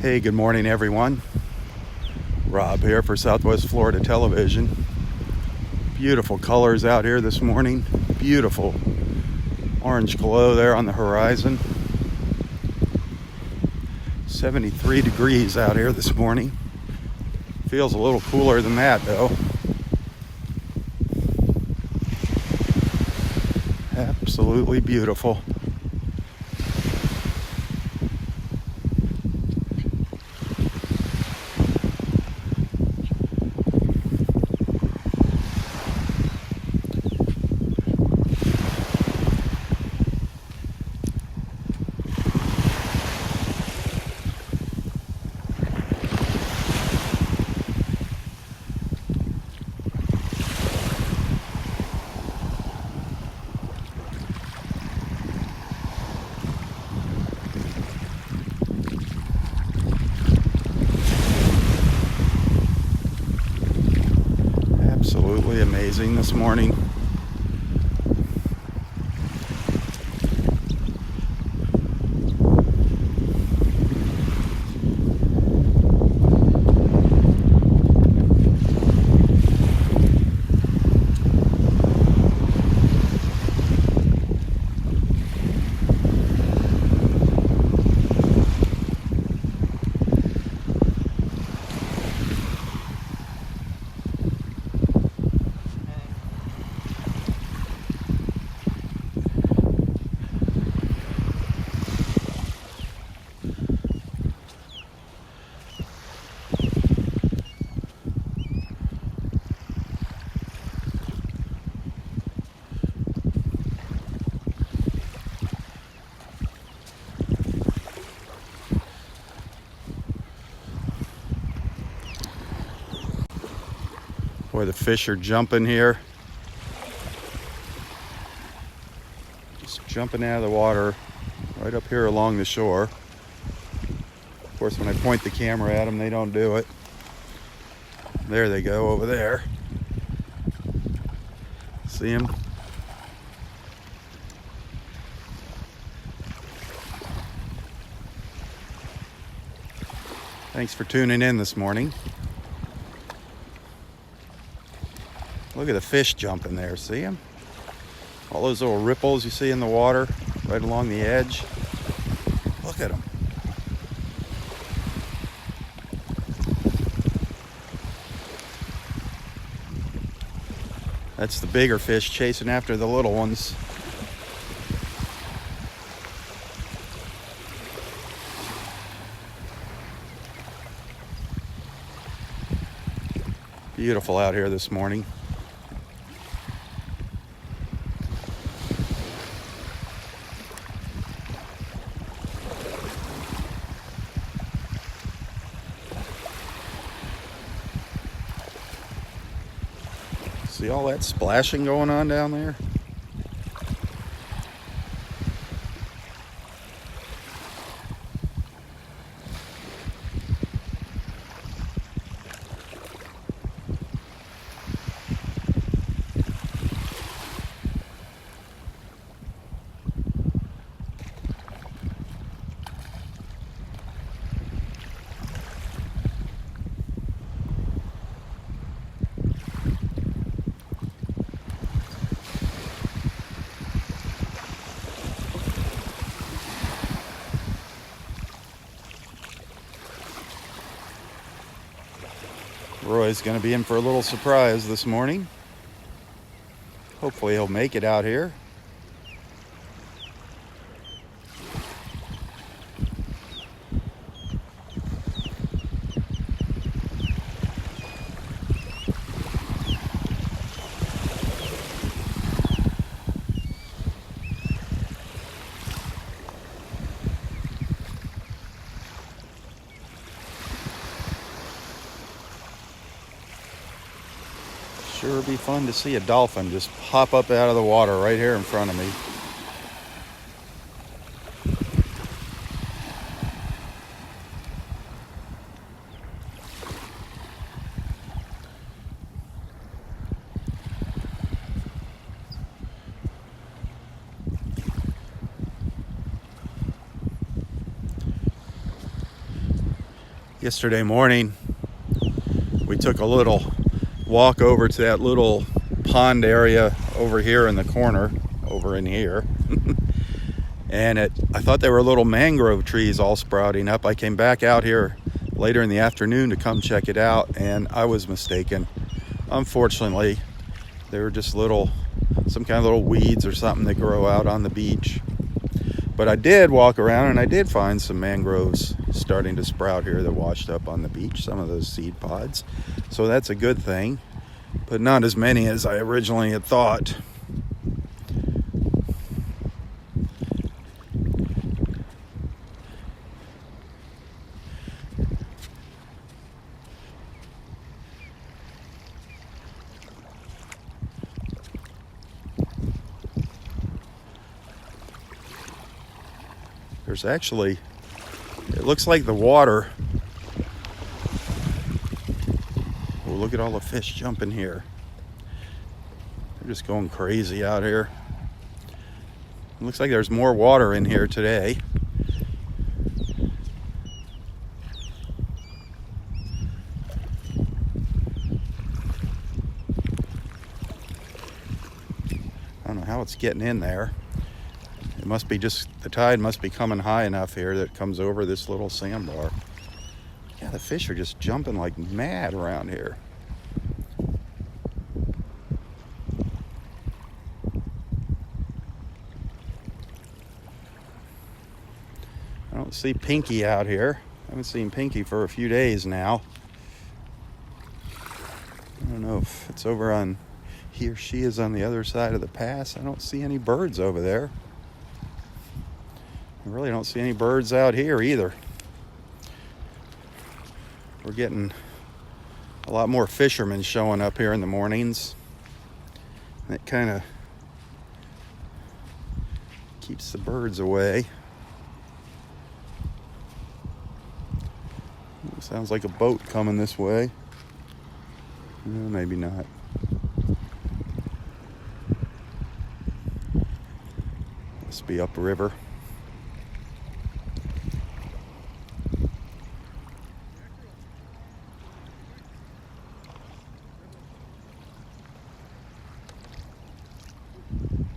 Hey, good morning, everyone. Rob here for Southwest Florida Television. Beautiful colors out here this morning. Beautiful orange glow there on the horizon. 73 degrees out here this morning. Feels a little cooler than that, though. Absolutely beautiful. Absolutely amazing this morning. Boy, the fish are jumping here. Just jumping out of the water right up here along the shore. Of course, when I point the camera at them, they don't do it. There they go over there. See them? Thanks for tuning in this morning. Look at the fish jumping there, see them? All those little ripples you see in the water right along the edge. Look at them. That's the bigger fish chasing after the little ones. Beautiful out here this morning. See all that splashing going on down there? Roy's going to be in for a little surprise this morning. Hopefully he'll make it out here. Sure be fun to see a dolphin just pop up out of the water right here in front of me. Yesterday morning, we took a little walk over to that little pond area over here in the corner, over in here. And I thought there were little mangrove trees all sprouting up. I came back out here later in the afternoon to come check it out, and I was mistaken. Unfortunately, they were just some kind of little weeds or something that grow out on the beach. But I did walk around and I did find some mangroves starting to sprout here that washed up on the beach, some of those seed pods. So that's a good thing, but not as many as I originally had thought. There's actually, it looks like the water. Oh, look at all the fish jumping here. They're just going crazy out here. It looks like there's more water in here today. I don't know how it's getting in there. It must be just, the tide must be coming high enough here that it comes over this little sandbar. Yeah, the fish are just jumping like mad around here. I don't see Pinky out here. I haven't seen Pinky for a few days now. I don't know if it's over on, he or she is on the other side of the pass. I don't see any birds over there. I really don't see any birds out here either. We're getting a lot more fishermen showing up here in the mornings. That kind of keeps the birds away. Sounds like a boat coming this way. Maybe not. Must be upriver.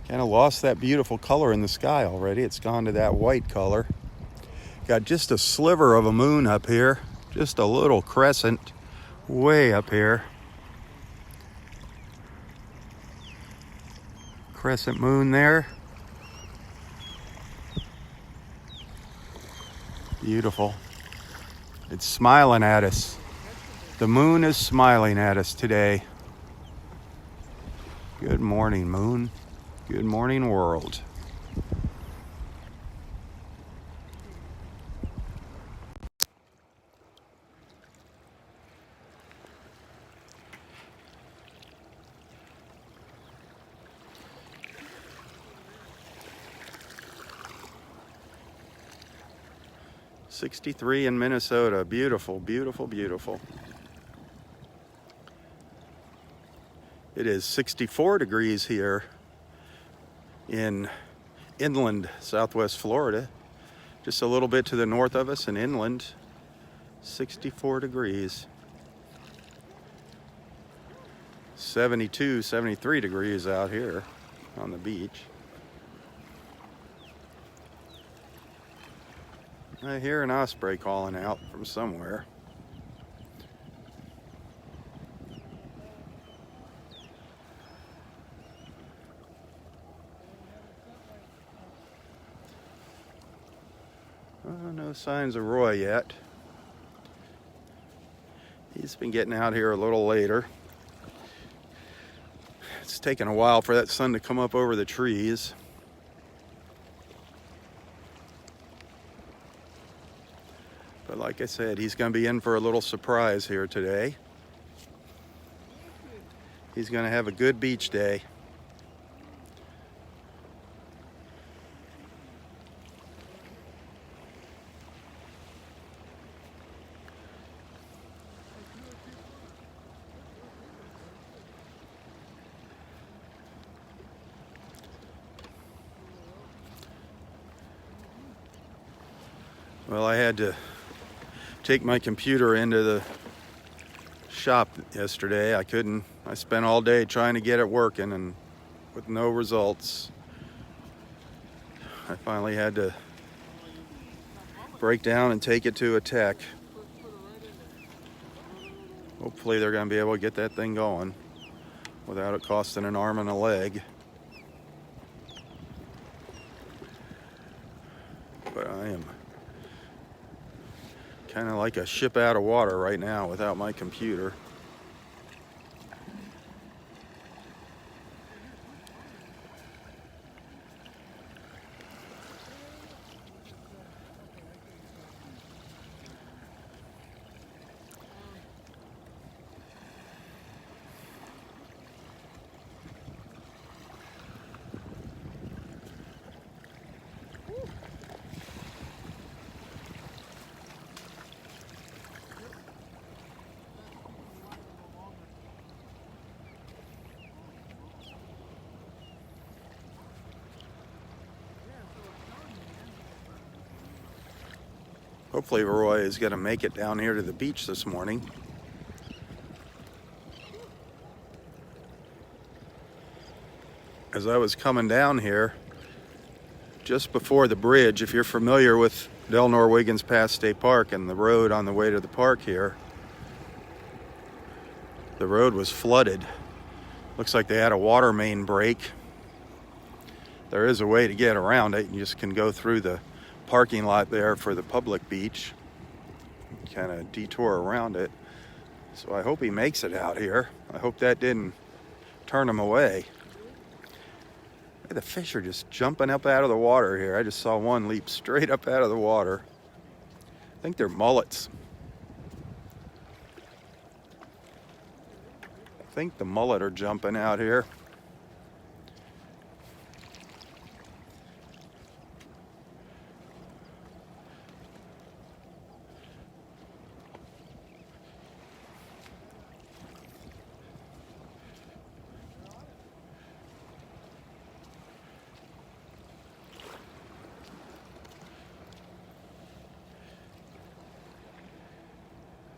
Kind of lost that beautiful color in the sky already. It's gone to that white color. Got just a sliver of a moon up here. Just a little crescent way up here. Crescent moon there. Beautiful. It's smiling at us. The moon is smiling at us today. Good morning, moon. Good morning, world. '63 in Minnesota. Beautiful, beautiful, beautiful. It is 64 degrees here in inland Southwest Florida, just a little bit to the north of us in inland. 64 degrees. 72, 73 degrees out here on the beach. I hear an osprey calling out from somewhere. No signs of Roy yet. He's been getting out here a little later. It's taken a while for that sun to come up over the trees. But like I said, he's going to be in for a little surprise here today. He's going to have a good beach day. Well, I had to take my computer into the shop yesterday. I couldn't. I spent all day trying to get it working and with no results. I finally had to break down and take it to a tech. Hopefully they're going to be able to get that thing going without it costing an arm and a leg. But I am kind of like a ship out of water right now without my computer. Hopefully Roy is going to make it down here to the beach this morning. As I was coming down here, just before the bridge, if you're familiar with Delnor Wiggins Pass State Park and the road on the way to the park here, the road was flooded. Looks like they had a water main break. There is a way to get around it. You just can go through the parking lot there for the public beach, kind of detour around it. So I hope he makes it out here. I hope that didn't turn him away. The fish are just jumping up out of the water here. I just saw one leap straight up out of the water. I think they're mullets. I think the mullet are jumping out here.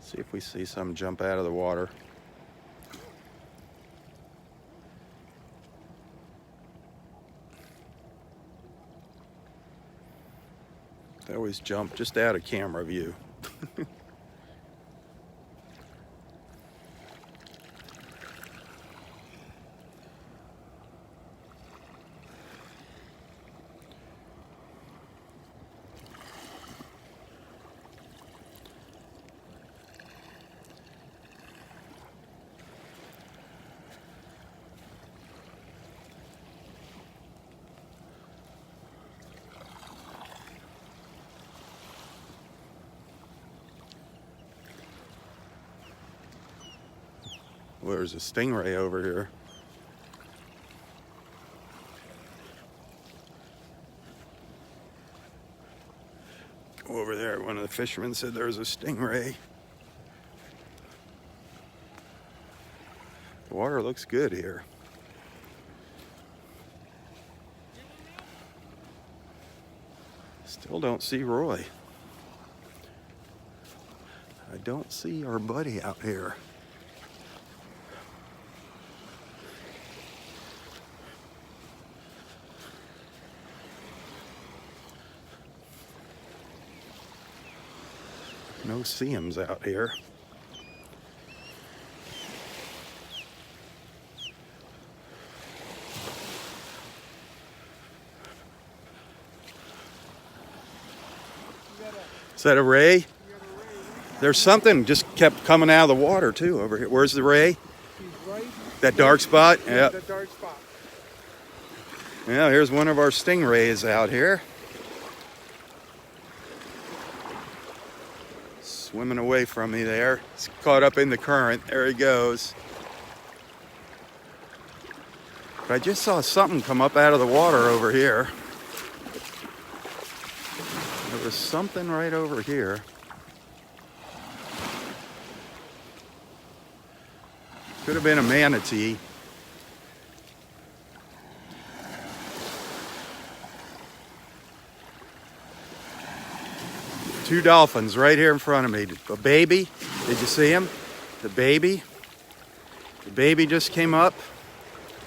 See if we see some jump out of the water. They always jump just out of camera view. Well, there's a stingray over here. Go over there. One of the fishermen said there was a stingray. The water looks good here. Still don't see Roy. I don't see our buddy out here. No seams out here. Is that a ray? There's something just kept coming out of the water too over here. Where's the ray? Right. That dark spot? Yeah, the dark spot. Yeah, here's one of our stingrays out here. Swimming away from me there. He's caught up in the current. There he goes. But I just saw something come up out of the water over here. There was something right over here. Could have been a manatee. Two dolphins right here in front of me. A baby, did you see him? The baby just came up,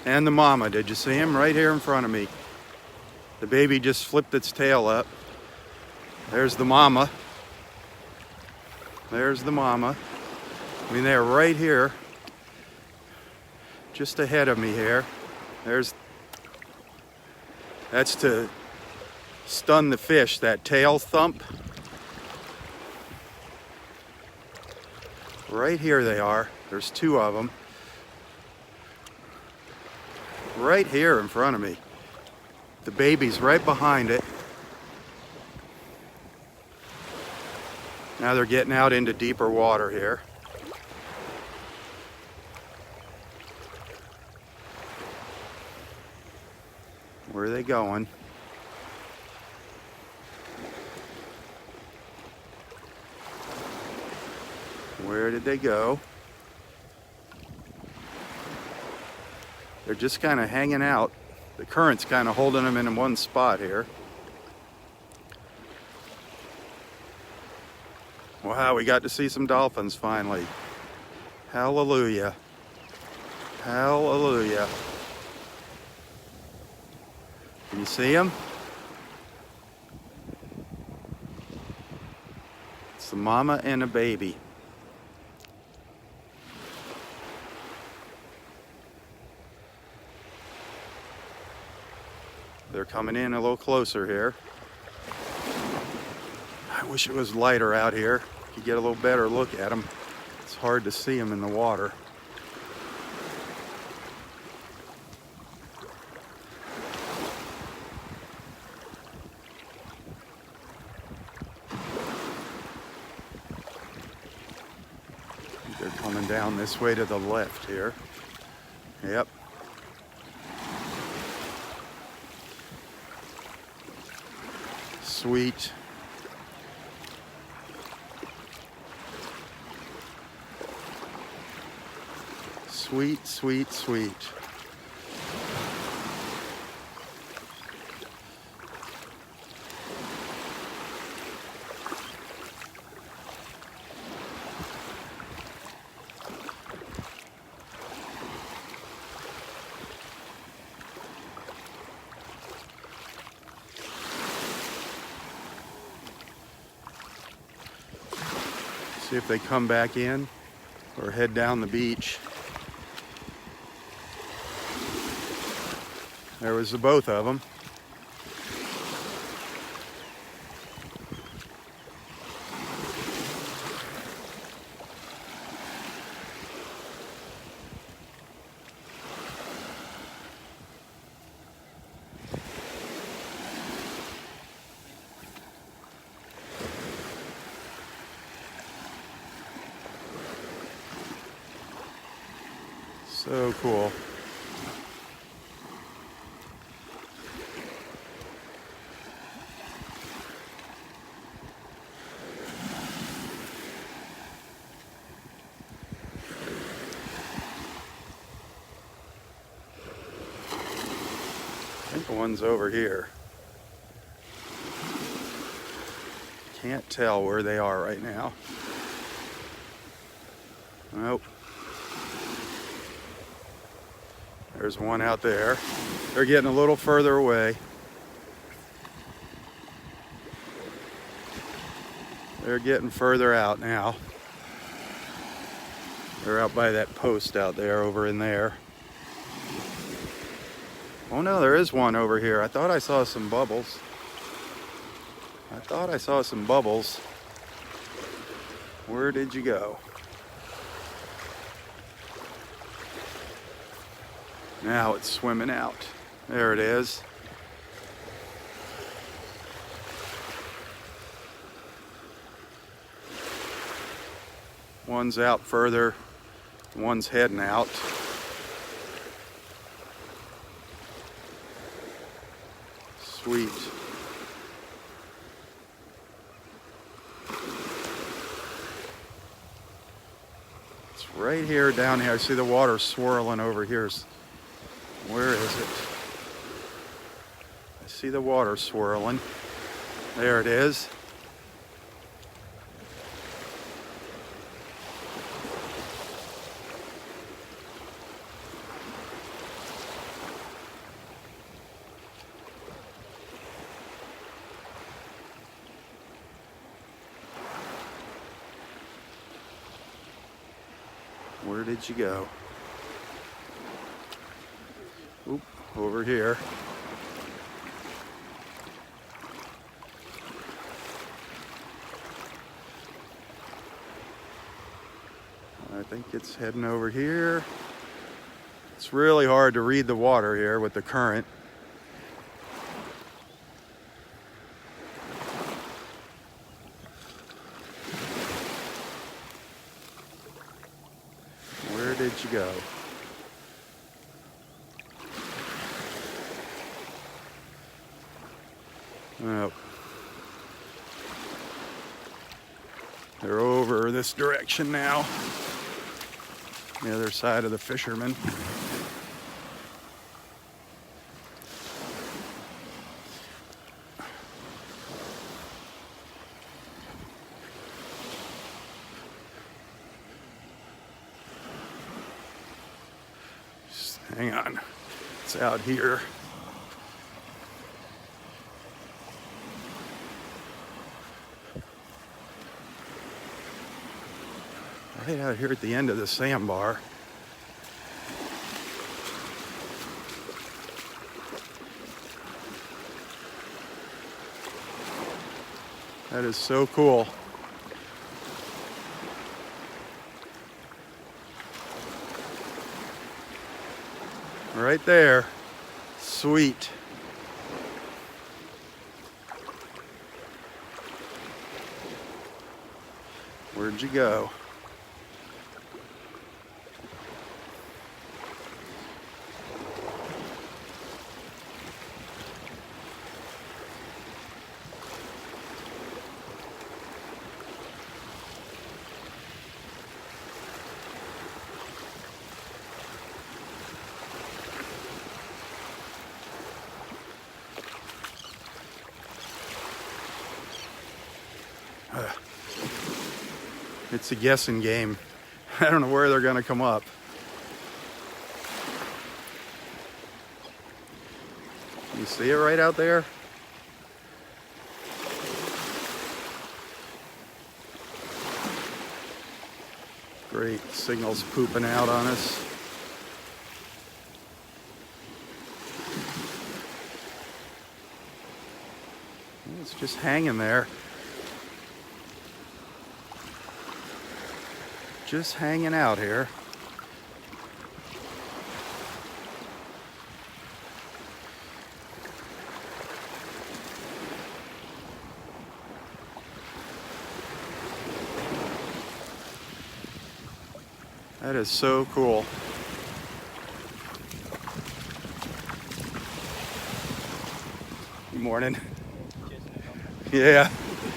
and the mama, did you see him? Right here in front of me. The baby just flipped its tail up. There's the mama. There's the mama. I mean, they're right here, just ahead of me here. That's to stun the fish, that tail thump. Right here they are. There's two of them. Right here in front of me. The baby's right behind it. Now they're getting out into deeper water here. Where are they going? Where did they go? They're just kind of hanging out. The current's kind of holding them in one spot here. Wow, we got to see some dolphins finally. Hallelujah. Hallelujah. Can you see them? It's the mama and a baby. They're coming in a little closer here. I wish it was lighter out here. You get a little better look at them. It's hard to see them in the water. They're coming down this way to the left here. Yep. Sweet. Sweet, sweet, sweet. See if they come back in or head down the beach. There was the both of them. So cool. I think the one's over here. Can't tell where they are right now. Nope. There's one out there. They're getting a little further away. They're getting further out now. They're out by that post out there, over in there. Oh no, there is one over here. I thought I saw some bubbles. Where did you go? Now it's swimming out. There it is. One's out further. One's heading out. Sweet. It's right here, down here. I see the water swirling over here. Where is it? I see the water swirling. There it is. Where did you go? Oop, over here. I think it's heading over here. It's really hard to read the water here with the current. Where did you go? Oh. They're over this direction now. The other side of the fishermen. Just hang on. It's out here. Right out here at the end of the sandbar. That is so cool. Right there. Sweet. Where'd you go? It's a guessing game. I don't know where they're going to come up. You see it right out there? Great. Signal's pooping out on us. It's just hanging there. Just hanging out here. That is so cool. Good morning. Yeah,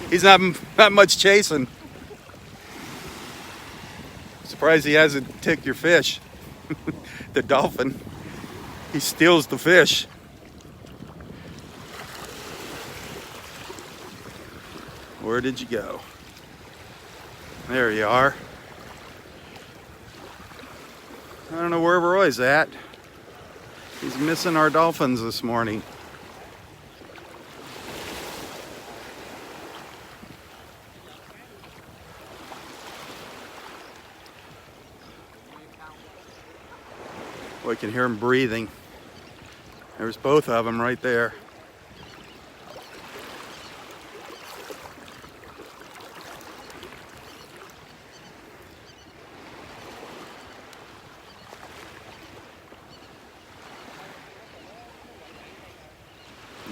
he's not much chasing. Surprised he hasn't ticked your fish. The dolphin. He steals the fish. Where did you go? There you are. I don't know where Roy's at. He's missing our dolphins this morning. We can hear him breathing. There's both of them right there.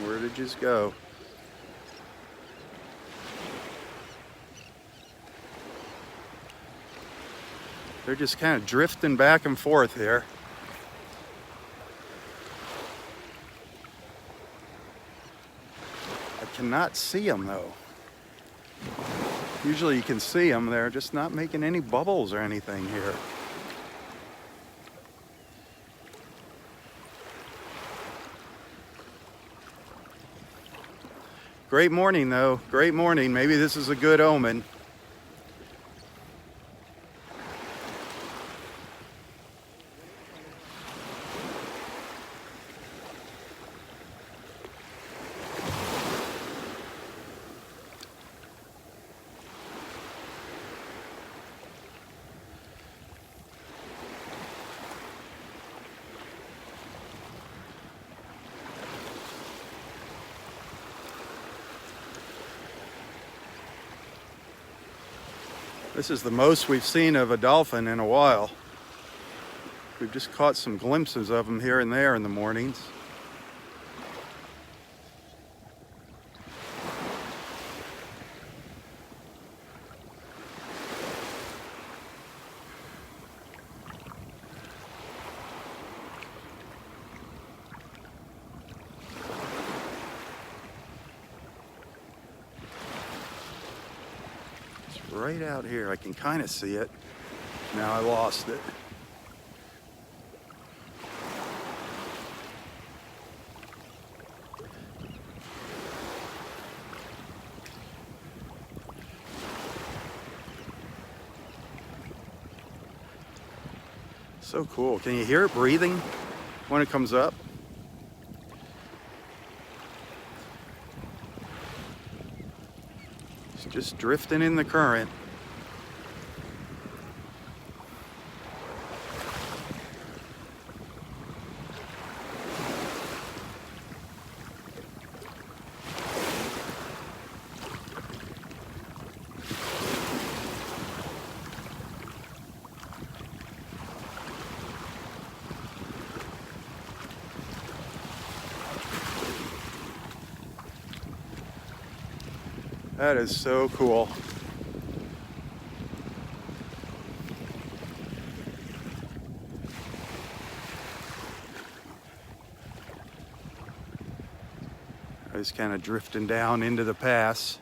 Where did you go? They're just kind of drifting back and forth here. Cannot see them though. Usually you can see them. They're just not making any bubbles or anything here. Great morning though. Great morning. Maybe this is a good omen. This is the most we've seen of a dolphin in a while. We've just caught some glimpses of them here and there in the mornings. Right out here, I can kind of see it. Now I lost it. So cool. Can you hear it breathing when it comes up? It's just drifting in the current. That is so cool. I was kind of drifting down into the pass.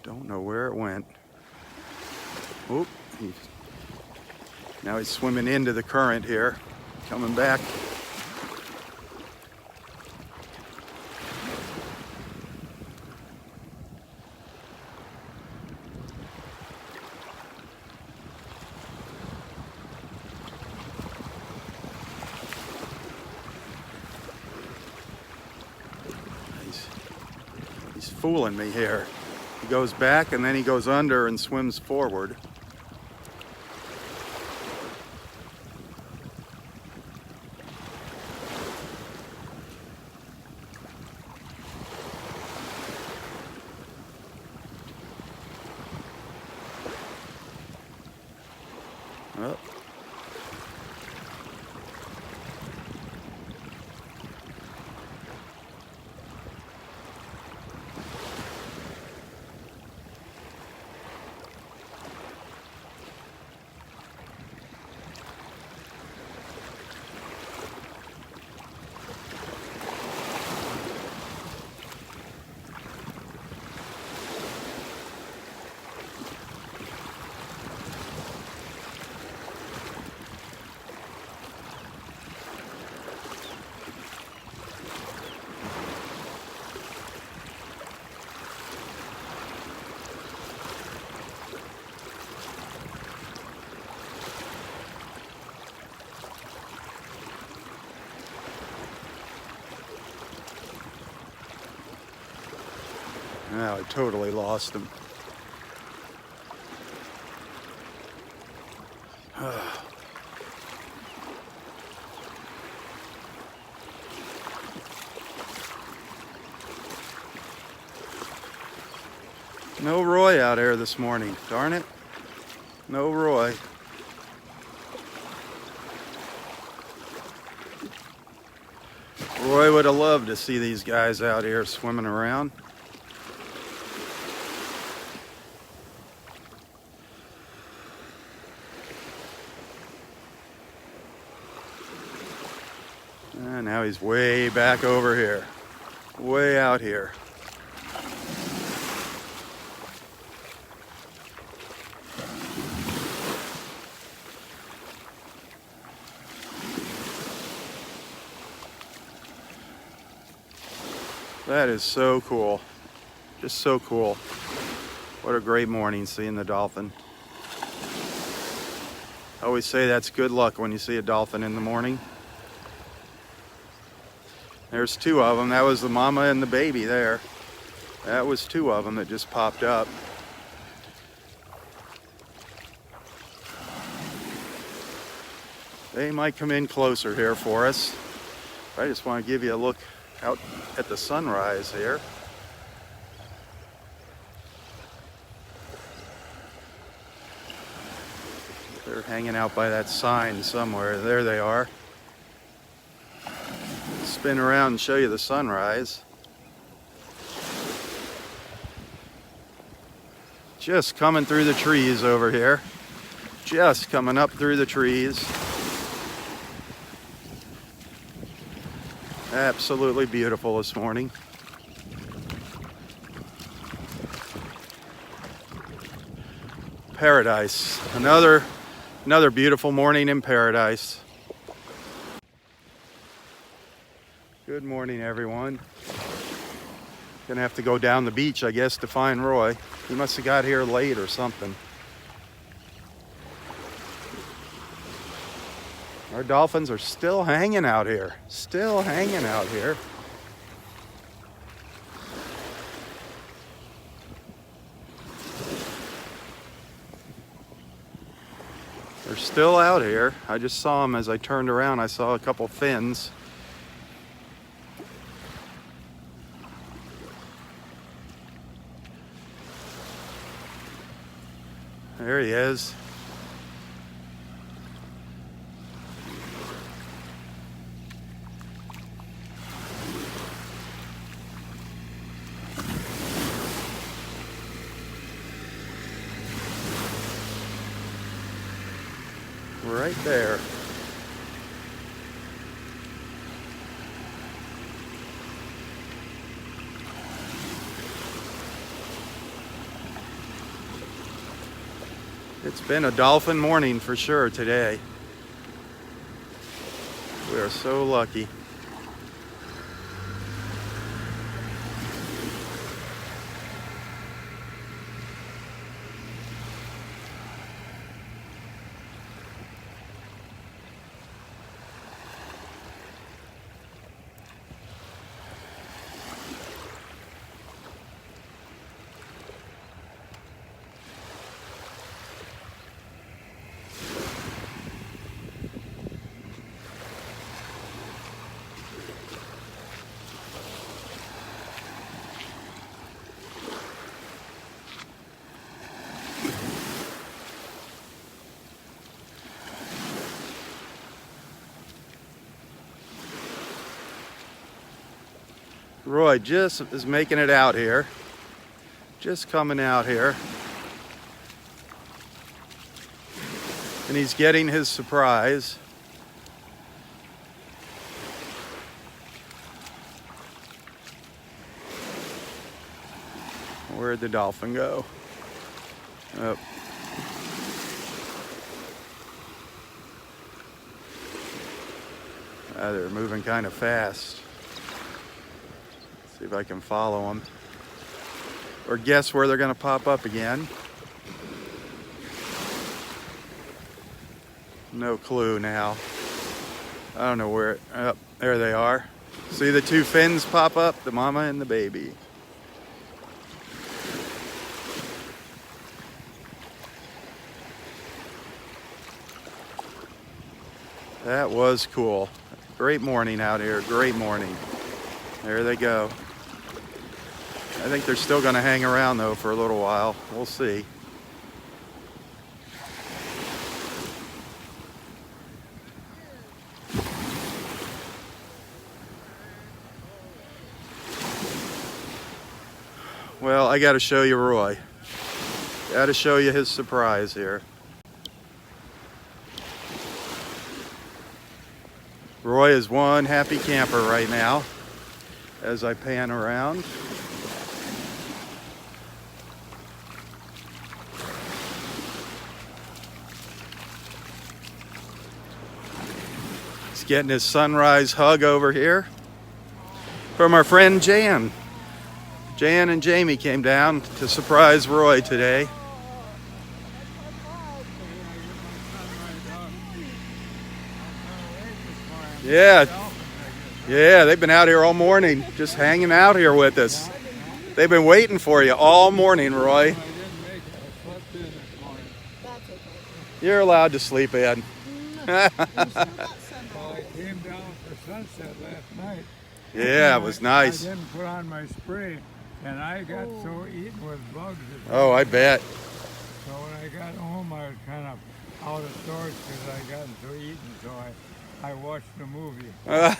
Don't know where it went. Oop. Now he's swimming into the current here, coming back. He's fooling me here. He goes back and then he goes under and swims forward. Oh. Now I totally lost him. No Roy out here this morning, darn it. No Roy. Roy would have loved to see these guys out here swimming around. And now he's way back over here, way out here. That is so cool. Just so cool. What a great morning seeing the dolphin. I always say that's good luck when you see a dolphin in the morning. There's two of them. That was the mama and the baby there. That was two of them that just popped up. They might come in closer here for us. I just want to give you a look out at the sunrise here. They're hanging out by that sign somewhere. There they are. Spin around and show you the sunrise. Just coming through the trees over here. Just coming up through the trees. Absolutely beautiful this morning. Paradise. Another beautiful morning in paradise. Good morning, everyone. Gonna have to go down the beach, I guess, to find Roy. He must have got here late or something. Our dolphins are still hanging out here. Still hanging out here. They're still out here. I just saw them as I turned around. I saw a couple fins. There he is. Right there. It's been a dolphin morning for sure today. We are so lucky. Roy just is making it out here. Just coming out here. And he's getting his surprise. Where'd the dolphin go? Oh. They're moving kind of fast. See if I can follow them or guess where they're going to pop up again. No clue now. I don't know where. Oh, there they are. See the two fins pop up, the mama and the baby. That was cool. Great morning out here. Great morning. There they go. I think they're still going to hang around though for a little while. We'll see. Well, I got to show you Roy. Got to show you his surprise here. Roy is one happy camper right now as I pan around. He's getting his sunrise hug over here from our friend Jan. Jan and Jamie came down to surprise Roy today. Yeah, they've been out here all morning, just hanging out here with us. They've been waiting for you all morning, Roy. You're allowed to sleep in. I came down for sunset last night. Yeah, it was nice. I didn't put on my spray, and I got so eaten with bugs. Oh, I bet. So when I got home, I was kind of out of sorts because I got so eaten. So I watched the movie. So I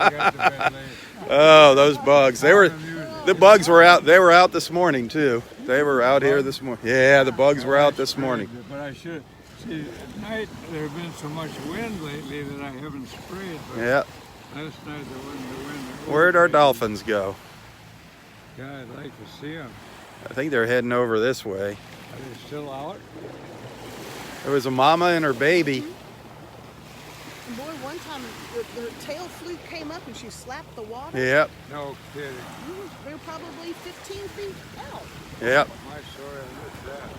got to bed late. Oh, those bugs. The bugs were out. They were out this morning too. They were out here this morning. Yeah, the bugs were out this morning. But I should. See, at night there's been so much wind lately that I haven't sprayed. But Yeah. last night there wasn't the wind. Where'd our dolphins go? Yeah, I'd like to see them. I think they're heading over this way. Are they still out? There was a mama and her baby. Boy, one time the tail fluke came up and she slapped the water. Yep. No kidding. They were probably 15 feet out. Yep. My story, I missed that.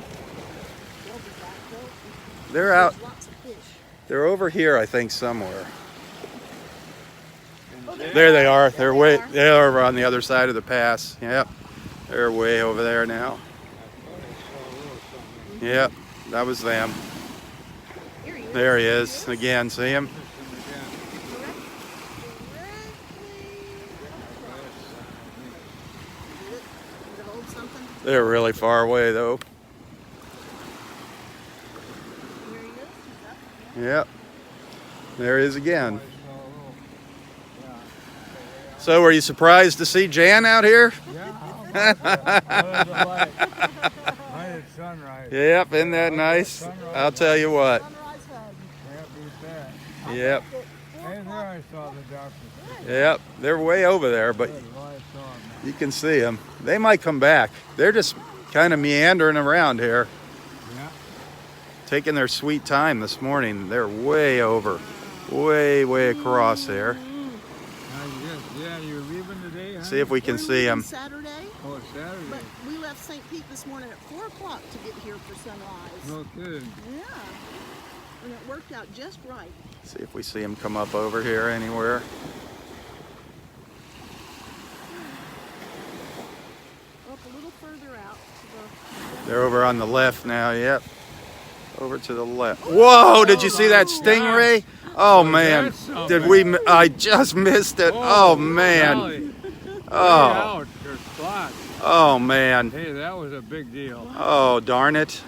They'll be back, though. They're out. There's lots of fish. They're over here, I think, somewhere. And There they are. There They're they way. are. They're over on the other side of the pass. Yep. They're way over there now. I thought I saw a little something. Yep. That was them. Here he is. There he is again. See him? Missed them again. Did it hold something? They're really far away though. Here he is. He's up. Yep. There he is again. I saw a little. Yeah. So, were you surprised to see Jan out here? Yeah. What was the light? Right at sunrise. Yep. Isn't that nice? I'll tell you what. Sunrise head. Can't beat that. Yep. Hey, there I saw the doctor. Yep. They're way over there, but Good, well, I saw him. you can see them. They might come back. They're just kind of meandering around here, Yeah. taking their sweet time this morning. They're way over, way across there. Yeah, you're leaving today, huh? See if we can We're see leaving them. Saturday, Oh, it's Saturday. but we left St. Pete this morning at 4 o'clock to get here for sunrise. No kidding. Yeah. And it worked out just right. See if we see them come up over here anywhere. Up a little further out to They're over on the left now. Yep. Over to the left. Whoa! Did you see that stingray? Oh man! that's something. Did we? I just missed it. Oh man! Golly. Oh. Out your spot. Oh man! Hey, that was a big deal. Oh darn it!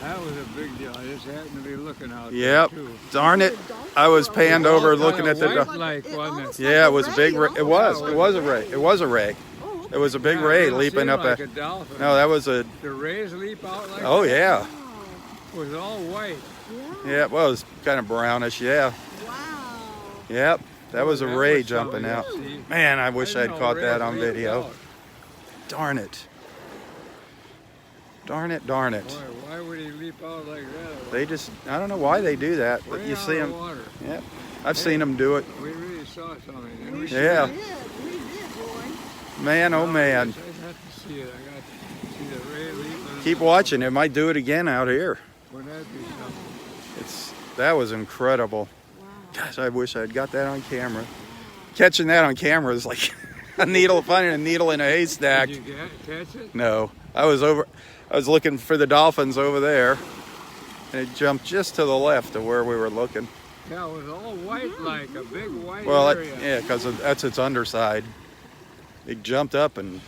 That was a big deal. I just happened to be looking out Yep. there, too. Darn it! I was panned over looking at the. White like, wasn't it? Yeah, it was a big. It was. It was a ray. It was a ray. Oh, okay. It was a big Yeah, ray it leaping seemed up. like a dolphin. No, that was a. The rays leap out like Oh that? yeah. Wow. It was all white. Yeah. Yeah, well, it was kind of brownish. Yeah. Wow. Yep. That was a That ray was jumping something out. to see. Man, I wish I I'd didn't know caught that rays on leaped video. out. Darn it. Darn it, darn it. Boy, why would he leap out like that? They just, I don't know why they do that, but Way you out see of them. water. Yep. I've seen them do it. We really saw something, didn't We we? sure Yeah. did. We did, boy. Man, oh man. I got to see it. I got to see the ray leaping. Keep watching. It might do it again out here. Wouldn't that be something? That was incredible. Wow. Gosh, I wish I'd got that on camera. Catching that on camera is like a needle, finding a needle in a haystack. Did you catch it? No, I was looking for the dolphins over there, and it jumped just to the left of where we were looking. Yeah, it was all white, like a big white Well, area. yeah, because that's its underside. It jumped up and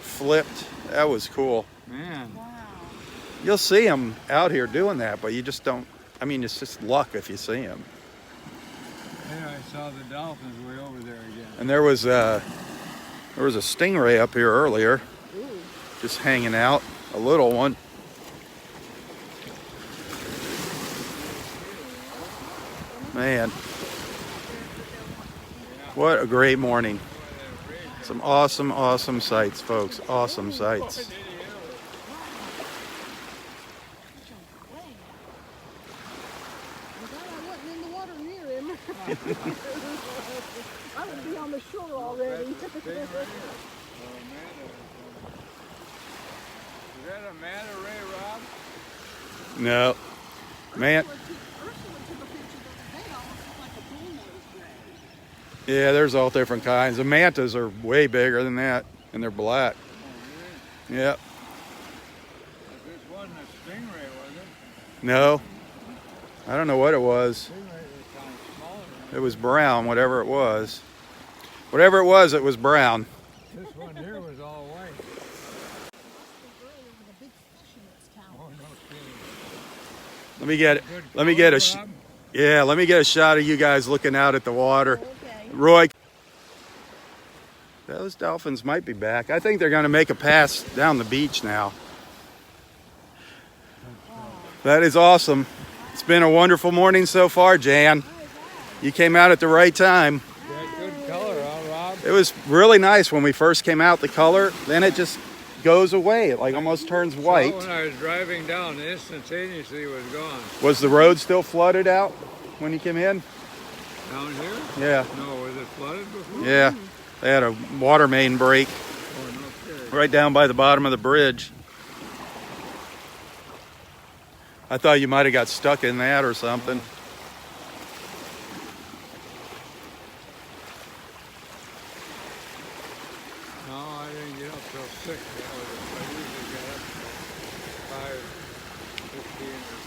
flipped. That was cool. Man, Wow. You'll see them out here doing that, but you just don't. I mean, it's just luck if you see them. yeah, I saw the dolphins way over there again. And there was a stingray up here earlier, Ooh. just hanging out, a little one. Man, what a great morning. Some awesome sights, folks. Awesome sights. I'm glad I wasn't in the water near him. I would be on the shore already. Is that a manta ray, Rob? No, man. Ursula took a picture the other day, almost looked like a bullnose ray. Yeah, there's all different kinds. The mantas are way bigger than that, and they're black. Oh, really? Yep. This wasn't a stingray, was it? No, I don't know what it was. Stingray was kind of smaller. It was brown, whatever it was. Whatever it was brown. This one here was all white. Earlier with a big fish in its Oh, talons. no kidding. Let me get it. Good Let me get a color, Rob? yeah, let me get a shot of you guys looking out at the water. Okay. Roy, those dolphins might be back. I think they're going to make a pass down the beach now. That is awesome. It's been a wonderful morning so far, Jan. You came out at the right time. Got good color, huh, Rob? It was really nice when we first came out, the color. Then it just goes away. It like almost turns white. So when I was driving down, instantaneously it was gone. Was the road still flooded out when you came in? Down here? Yeah, No, was it flooded before? yeah. They had a water main break Oh, no kidding. right down by the bottom of the bridge. I thought you might have got stuck in that or something. No, I didn't get up till 6. I usually get up till 5:15 or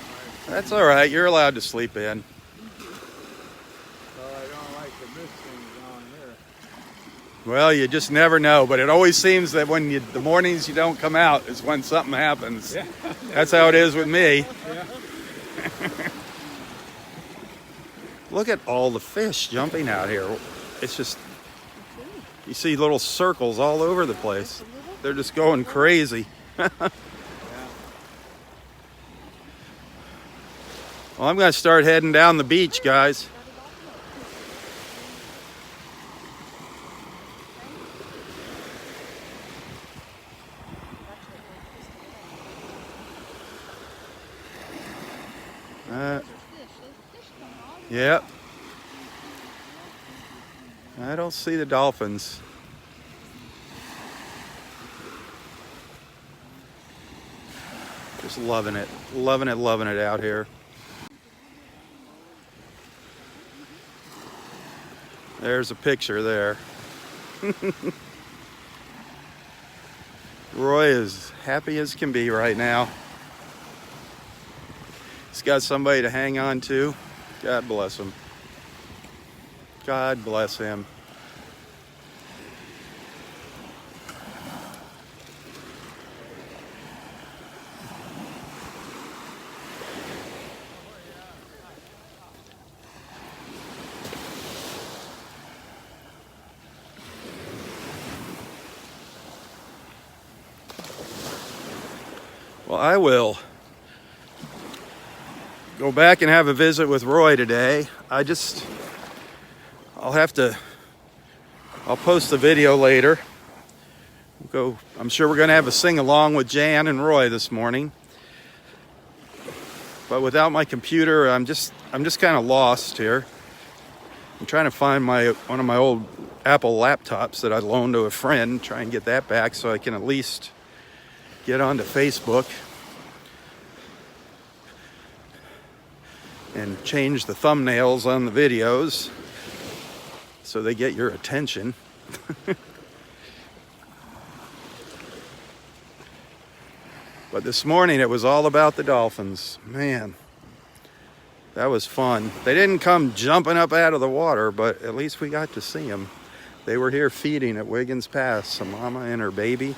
5. That's all right. You're allowed to sleep in. Well, I don't like to miss things down here. Well, you just never know. But it always seems that when the mornings you don't come out is when something happens. Yeah. That's how it is with me. Yeah. Look at all the fish jumping out here. It's just, you see little circles all over the place. They're just going crazy. Well, I'm going to start heading down the beach, guys. Yep. I don't see the dolphins. Just loving it. Loving it, loving it out here. There's a picture there. Roy is happy as can be right now. He's got somebody to hang on to. God bless him. God bless him. Well, I will go back and have a visit with Roy today. I'll post the video later. I'm sure we're going to have a sing-along with Jan and Roy this morning. But without my computer, I'm just kind of lost here. I'm trying to find one of my old Apple laptops that I loaned to a friend, try and get that back so I can at least get onto Facebook and change the thumbnails on the videos so they get your attention. But this morning it was all about the dolphins. Man, that was fun. They didn't come jumping up out of the water, but at least we got to see them. They were here feeding at Wiggins Pass, a mama and her baby.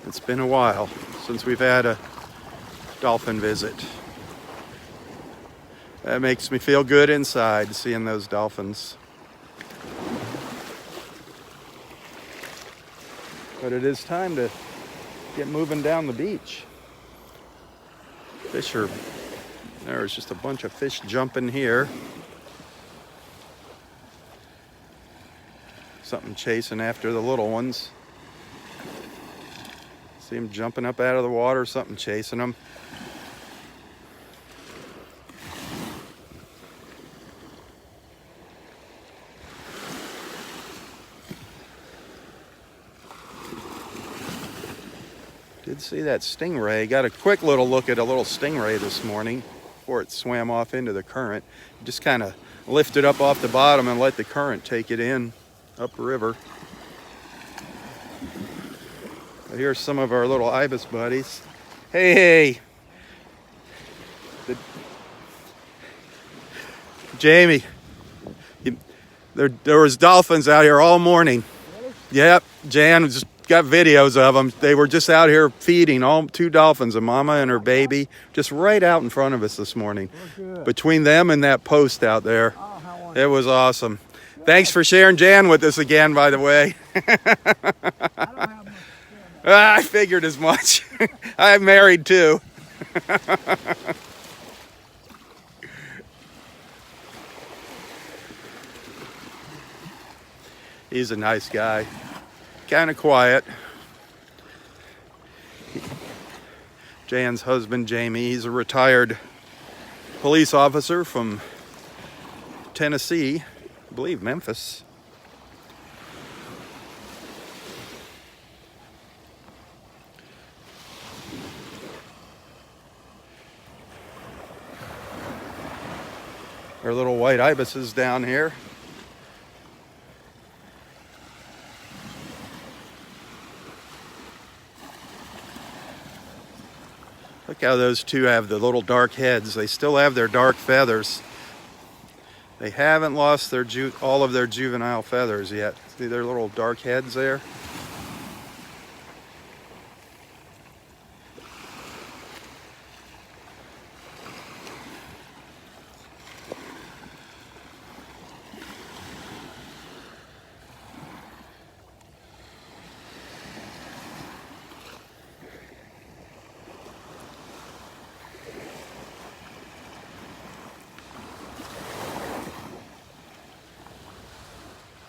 It's been a while since we've had a dolphin visit. That makes me feel good inside, seeing those dolphins. But it is time to get moving down the beach. There's just a bunch of fish jumping here. Something chasing after the little ones. See them jumping up out of the water, something chasing them. Did see that stingray. Got a quick little look at a little stingray this morning before it swam off into the current. Just kind of lifted up off the bottom and let the current take it in upriver. Here's some of our little ibis buddies. Hey, Jamie, there was dolphins out here all morning. Really? Yep, Jan just got videos of them. They were just out here feeding all 2 dolphins, a mama and her baby, just right out in front of us this morning. Good. Between them and that post out there. Oh, how wonderful. It was awesome. Thanks for sharing Jan with us again, by the way. I don't have much skin. I figured as much. I'm married too. He's a nice guy. Kind of quiet. Jan's husband, Jamie, he's a retired police officer from Tennessee, I believe Memphis. Our little white ibises down here. Look how those 2 have the little dark heads. They still have their dark feathers. They haven't lost their all of their juvenile feathers yet. See their little dark heads there?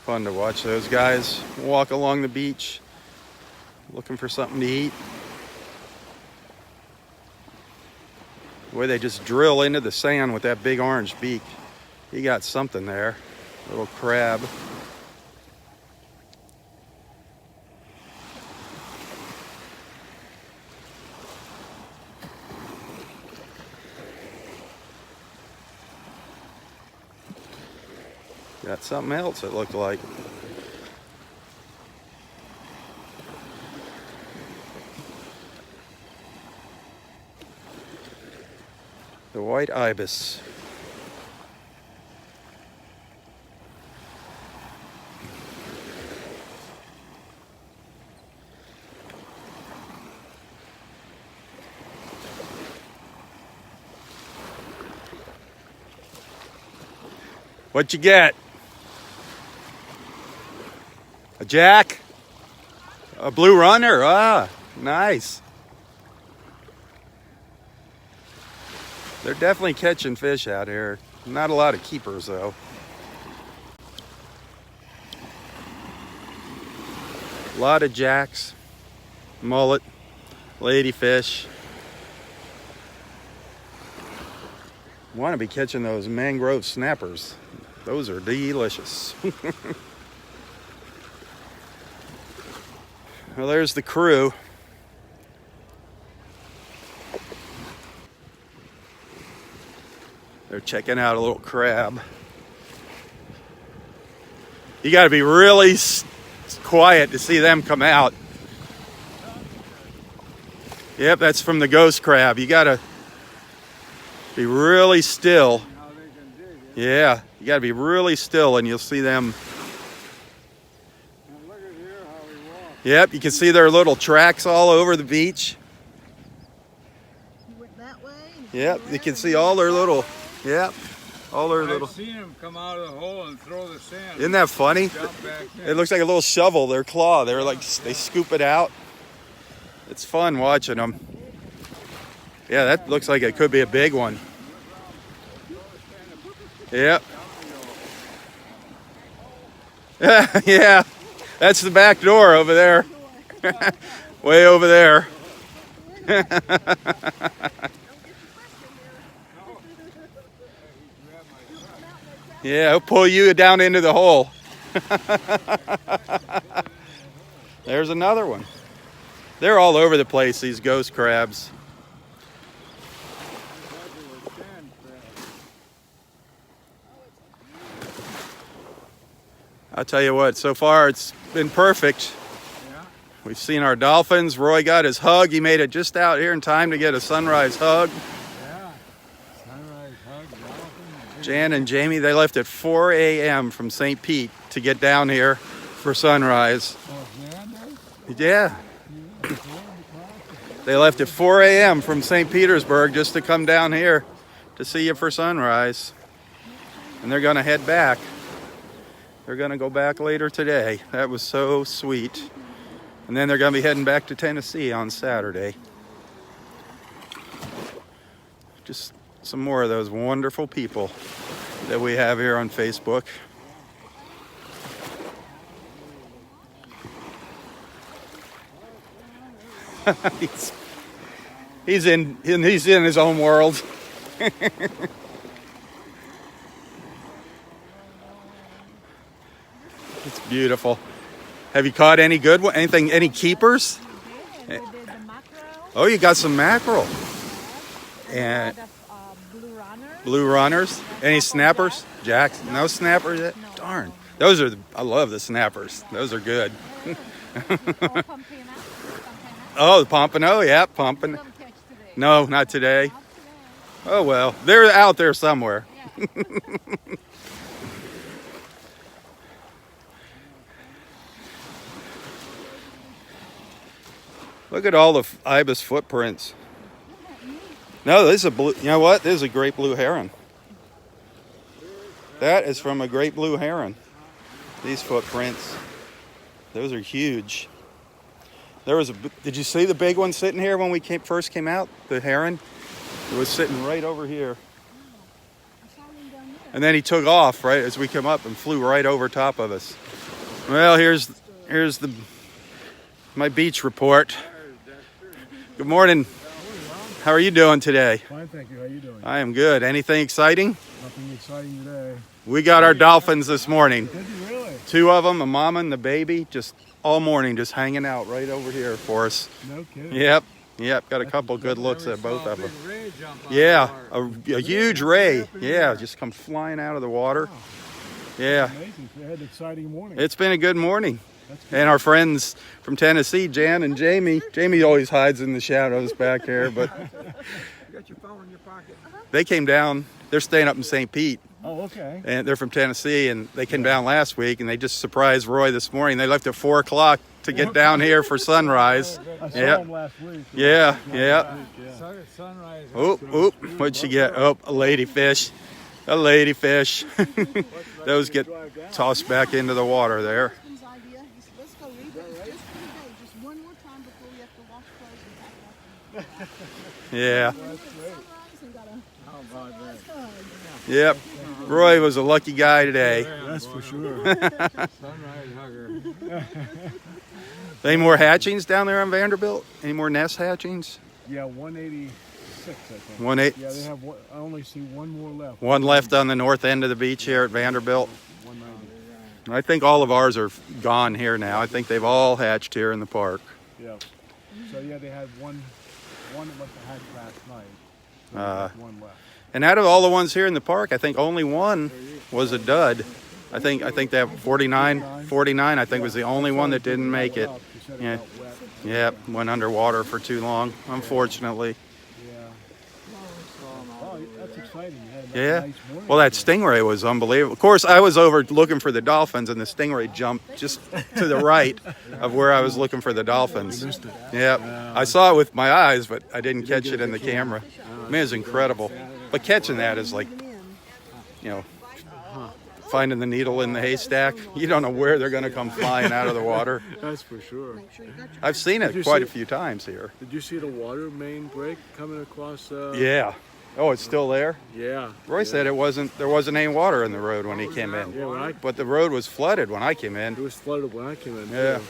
Fun to watch those guys walk along the beach looking for something to eat. The way they just drill into the sand with that big orange beak. He got something there, a little crab. Got something else, it looked like. The white ibis. What you get? A jack? A blue runner? Ah, nice. They're definitely catching fish out here. Not a lot of keepers though. A lot of jacks, mullet, ladyfish. Want to be catching those mangrove snappers. Those are delicious. Well, there's the crew. They're checking out a little crab. You got to be really quiet to see them come out. Yep, that's from the ghost crab. You got to be really still. Yeah, you got to be really still and you'll see them. Yep, you can see their little tracks all over the beach. He went that way. Yep, you can see all their little, yep, all their little. I've seen them come out of the hole and throw the sand. Isn't that funny? Jump back in. It looks like a little shovel, their claw. They're like, they scoop it out. It's fun watching them. Yeah, that looks like it could be a big one. Yep. Yeah, that's the back door over there. Way over there. Yeah, he'll pull you down into the hole. There's another one. They're all over the place, these ghost crabs. I'll tell you what, so far it's been perfect. Yeah. We've seen our dolphins. Roy got his hug. He made it just out here in time to get a sunrise hug. Yeah. Jan and Jamie, they left at 4 a.m. from St. Pete to get down here for sunrise. Yeah. They left at 4 a.m. from St. Petersburg just to come down here to see you for sunrise. And they're going to head back. They're going to go back later today. That was so sweet. And then they're going to be heading back to Tennessee on Saturday. Just some more of those wonderful people that we have here on Facebook. he's in his own world. It's beautiful. Have you caught any good one? Anything? Any keepers? We did the mackerel. Oh, you got some mackerel. And blue runners. Any snappers? Jacks? No snappers yet? Darn. Those are. I love the snappers. Those are good. Oh, the pompano. Yeah, pompano. No, not today. Oh well, they're out there somewhere. Look at all the ibis footprints. No, this is a blue. You know what? This is a great blue heron. That is from a great blue heron. These footprints. Those are huge. There was a. Did you see the big one sitting here when we first came out? The heron. It was sitting right over here. And then he took off right as we come up and flew right over top of us. Well, here's my beach report. Good morning. How are you doing today? Fine, thank you. How are you doing? I am good. Anything exciting? Nothing exciting today. We got our dolphins this morning. Did you really? 2 of them, a mama and the baby, just all morning, just hanging out right over here for us. No kidding. Yep. Got a couple good looks at both of them. Yeah, a huge ray. Yeah, just come flying out of the water. Yeah. Amazing. You had an exciting morning. It's been a good morning. And our friends from Tennessee, Jan and Jamie. Jamie always hides in the shadows back here, but You got your phone in your pocket. they came down. They're staying up in St. Pete, Oh, okay. and they're from Tennessee, and they came down last week, and they just surprised Roy this morning. They left at 4 o'clock to get down here for sunrise. I saw Yep. him last week. Yeah. Sunrise. Oop. What'd she get? Oh, a ladyfish. A ladyfish. Those get tossed back into the water there. Husband's idea. He said, let's go read it. Just for today, just one more time before we have to wash clothes and pack up. Yeah. Sunrise and got a How about that? hug. Yep. Roy was a lucky guy today. That's for sure. Sunrise hugger. Any more hatchings down there on Vanderbilt? Any more nest hatchings? Yeah, 186, I think. 180. Yeah, they have. I only see one more left. One left on the north end of the beach here at Vanderbilt. 190. I think all of ours are gone here now. I think they've all hatched here in the park. Yeah. So yeah, they had one that must have hatched last night. One left. And out of all the ones here in the park, I think only one was a dud. I think that 49, I think was the only one that didn't make it. Yeah. Yep, went underwater for too long, unfortunately. Yeah. Oh, that's exciting. You had a Yeah. nice morning. Well, that stingray was unbelievable. Of course, I was over looking for the dolphins, and the stingray jumped just to the right of where I was looking for the dolphins. Yep. I saw it with my eyes, but I didn't catch it in the camera. I mean, it was incredible. But catching that is like, you know, finding the needle in the haystack. You don't know where they're going to come flying out of the water. That's for sure. Make sure you got your I've seen Did it you quite see- a few times here. Did you see the water main break coming across? Yeah. Oh, it's still there? Yeah. Roy said there wasn't any water in the road when he came in. Yeah, when I But the road was flooded when I came it in. was flooded when I came in. Yeah. too.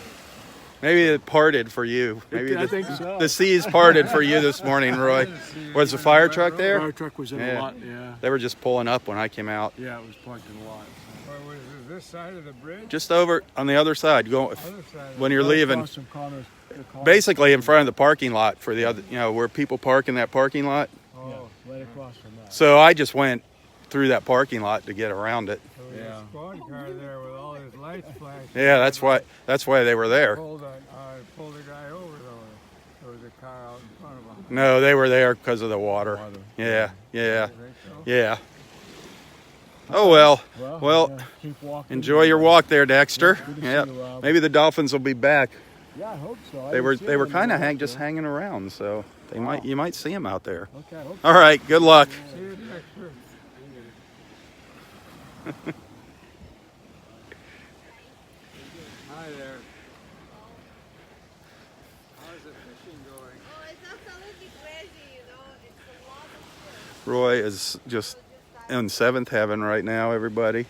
Maybe it parted for you. Maybe I think so. the seas parted for you this morning, Roy. Was the fire truck there? Fire truck was in Yeah. a lot. Yeah. They were just pulling up when I came out. Yeah, it was parked in a lot. Or was it this side of the bridge? Just over on the other side, Other side. when you're leaving. Across from Connor's- the Connor's- Basically in front of the parking lot for the other, where people park in that parking lot. Yeah, Oh, right across from that. So I just went through that parking lot to get around it. there was Yeah. a squad car there with all his lights flashing. Yeah, that's why they were there. Pulled a guy over though. There was a car out in front of him. No, they were there because of the water. Yeah. I think so. Yeah. Oh well. Well, Well, keep walking. enjoy your walk there, Dexter. Good to see Yeah. you, Rob. Maybe the Dolphins will be back. Yeah, I hope so. I They didn't see were them kind of last just year. hanging around, so they Wow. you might see them out there. Okay, I hope All right. Good luck. See you next week. Hi there. How's the fishing going? Oh, it's absolutely crazy, you know. It's a lot of fish. Roy is just in seventh heaven right now, everybody. I'm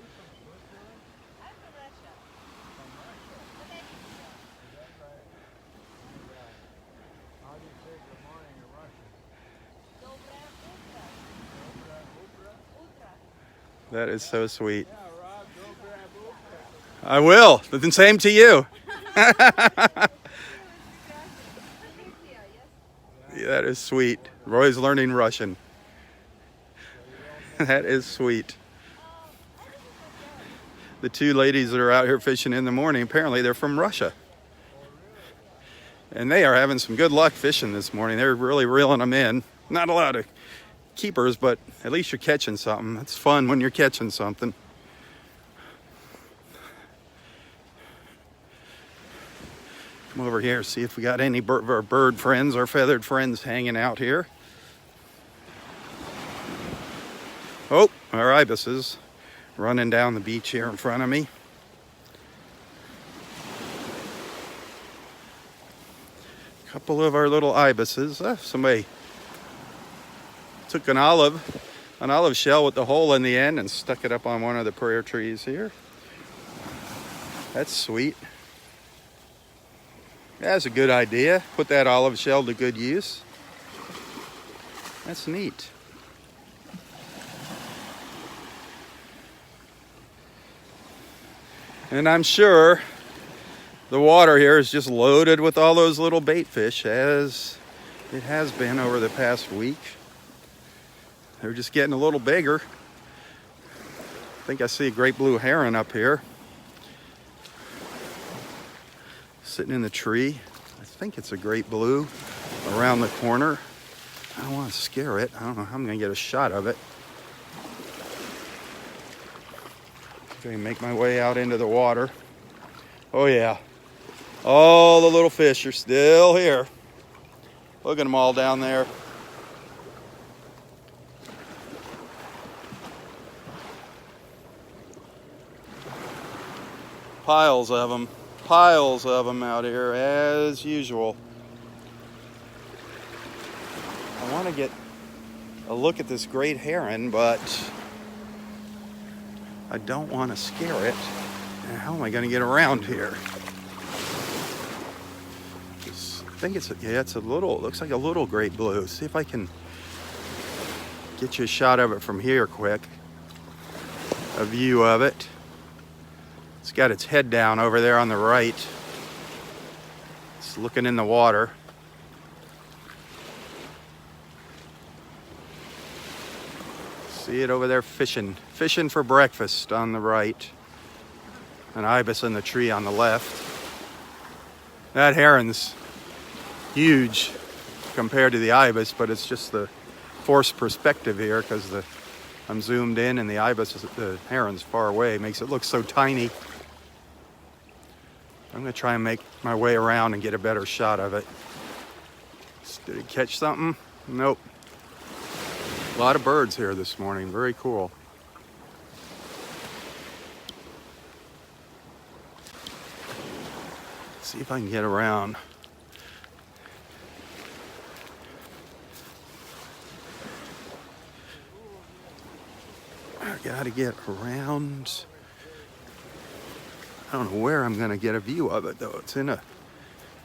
from Russia. How do you say good morning in Russian? Доброе утро. Утро. That is so sweet. Yeah, Rob, доброе утро. I will. The same to you. That is sweet. Roy's learning Russian. That is sweet. The two ladies that are out here fishing in the morning, apparently they're from Russia. And they are having some good luck fishing this morning. They're really reeling them in. Not a lot of keepers, but at least you're catching something. It's fun when you're catching something. Come over here, see if we got any bird friends or feathered friends hanging out here. Oh, our ibises running down the beach here in front of me. A couple of our little ibises. Somebody took an olive shell with the hole in the end and stuck it up on one of the prayer trees here. That's sweet. That's a good idea. Put that olive shell to good use. That's neat. And I'm sure the water here is just loaded with all those little bait fish, as it has been over the past week. They're just getting a little bigger. I think I see a great blue heron up here, sitting in the tree. I think it's a great blue around the corner. I don't want to scare it. I don't know how I'm going to get a shot of it. Okay, make my way out into the water. Oh yeah, all the little fish are still here. Look at them all down there. Piles of them out here as usual. I want to get a look at this great heron, but I don't want to scare it. And how am I going to get around here? I think it's a little, it looks like a little great blue. See if I can get you a shot of it from here quick. A view of it. It's got its head down over there on the right. It's looking in the water. See it over there fishing for breakfast on the right. An ibis in the tree on the left. That heron's huge compared to the ibis, but it's just the forced perspective here because I'm zoomed in and the heron's far away. It makes it look so tiny. I'm gonna try and make my way around and get a better shot of it. Did it catch something? Nope. A lot of birds here this morning. Very cool. Let's see if I can get around. I gotta get around. I don't know where I'm gonna get a view of it though. It's in a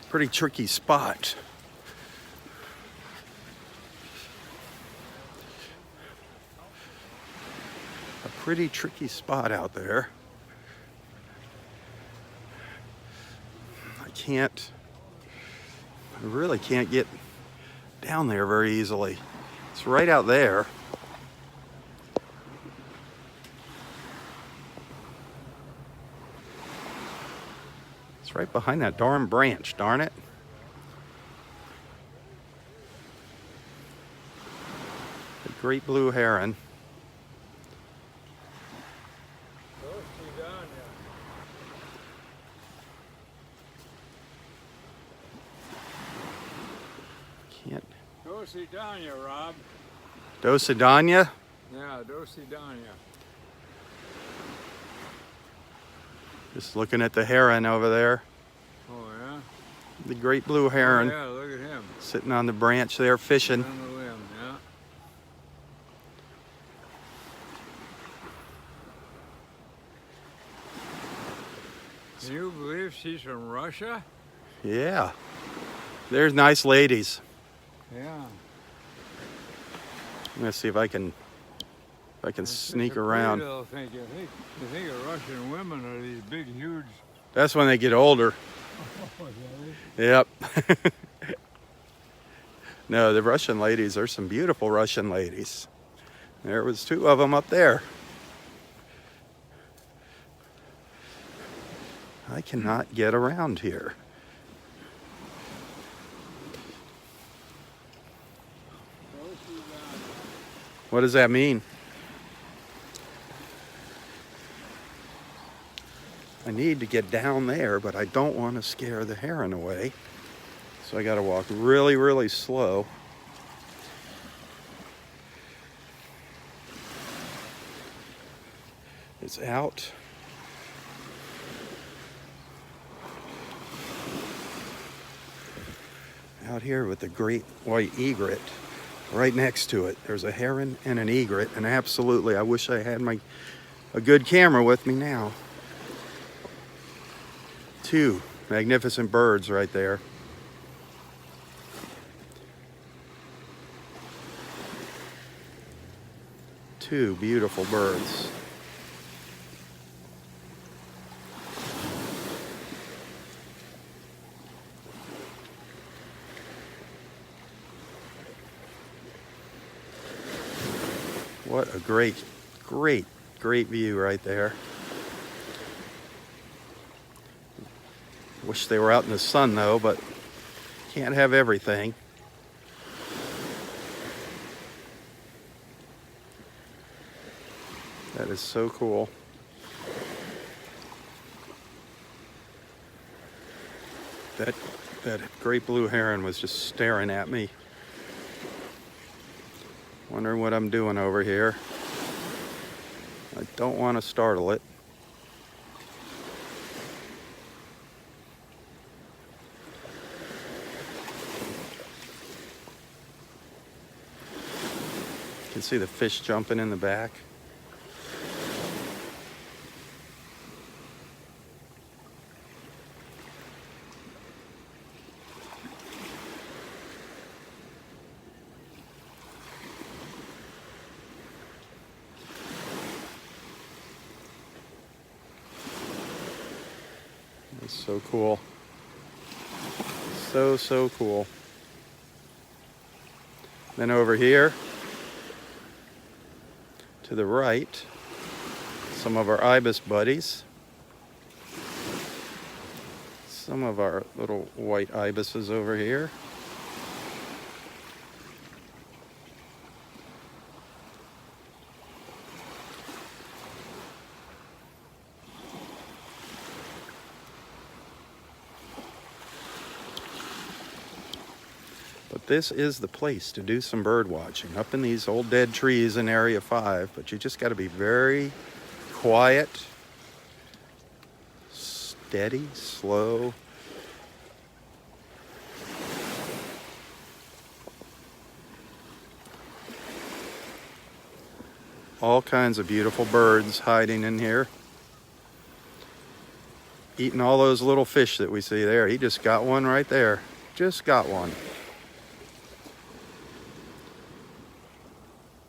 pretty tricky spot. A pretty tricky spot out there. I really can't get down there very easily. It's right out there. It's right behind that darn branch, darn it. A great blue heron. Go see down here. Can't. Go see down here, Rob. Dosidania? Yeah, go see down here. Just looking at the heron over there. Oh, yeah? The great blue heron. Oh, yeah, look at him. Sitting on the branch there fishing. On the limb, yeah. Can you believe she's from Russia? Yeah. There's nice ladies. Yeah. I'm gonna see if I can sneak around. You think of Russian women are these big, huge. That's when they get older. Oh, really? Yep. No, the Russian ladies, there's some beautiful Russian ladies. There was 2 of them up there. I cannot get around here. What does that mean? I need to get down there, but I don't want to scare the heron away. So I got to walk really, really slow. It's out. Out here with the great white egret right next to it. There's a heron and an egret, and absolutely, I wish I had a good camera with me now. 2 magnificent birds right there. Two beautiful birds. What a great, great, great view right there. Wish they were out in the sun though, but can't have everything. That is so cool. That great blue heron was just staring at me. Wondering what I'm doing over here. I don't want to startle it. You can see the fish jumping in the back. It's so cool. So cool. Then over here to the right, some of our ibis buddies. Some of our little white ibises over here. But this is the place to do some bird watching, up in these old dead trees in Area 5. But you just got to be very quiet, steady, slow. All kinds of beautiful birds hiding in here. Eating all those little fish that we see there. He just got one right there. Just got one.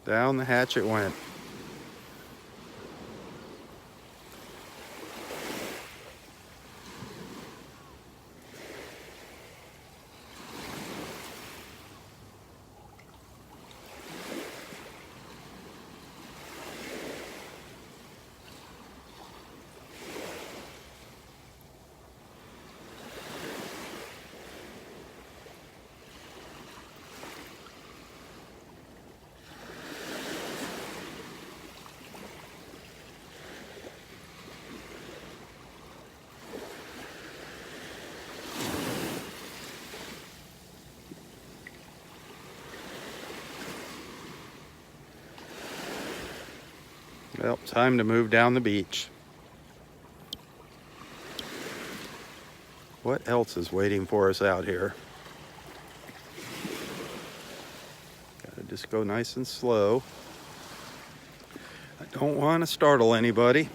Down the hatch it went. Well, time to move down the beach. What else is waiting for us out here? Gotta just go nice and slow. I don't want to startle anybody.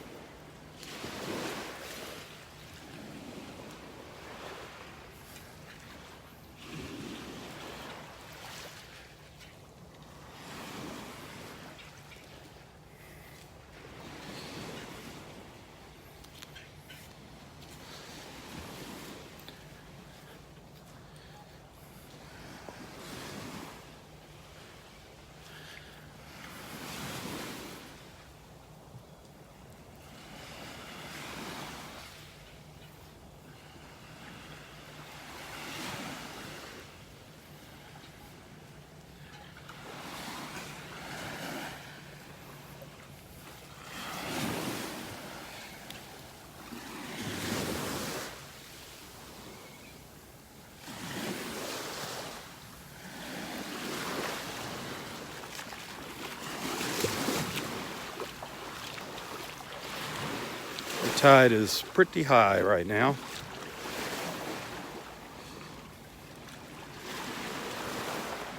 The tide is pretty high right now.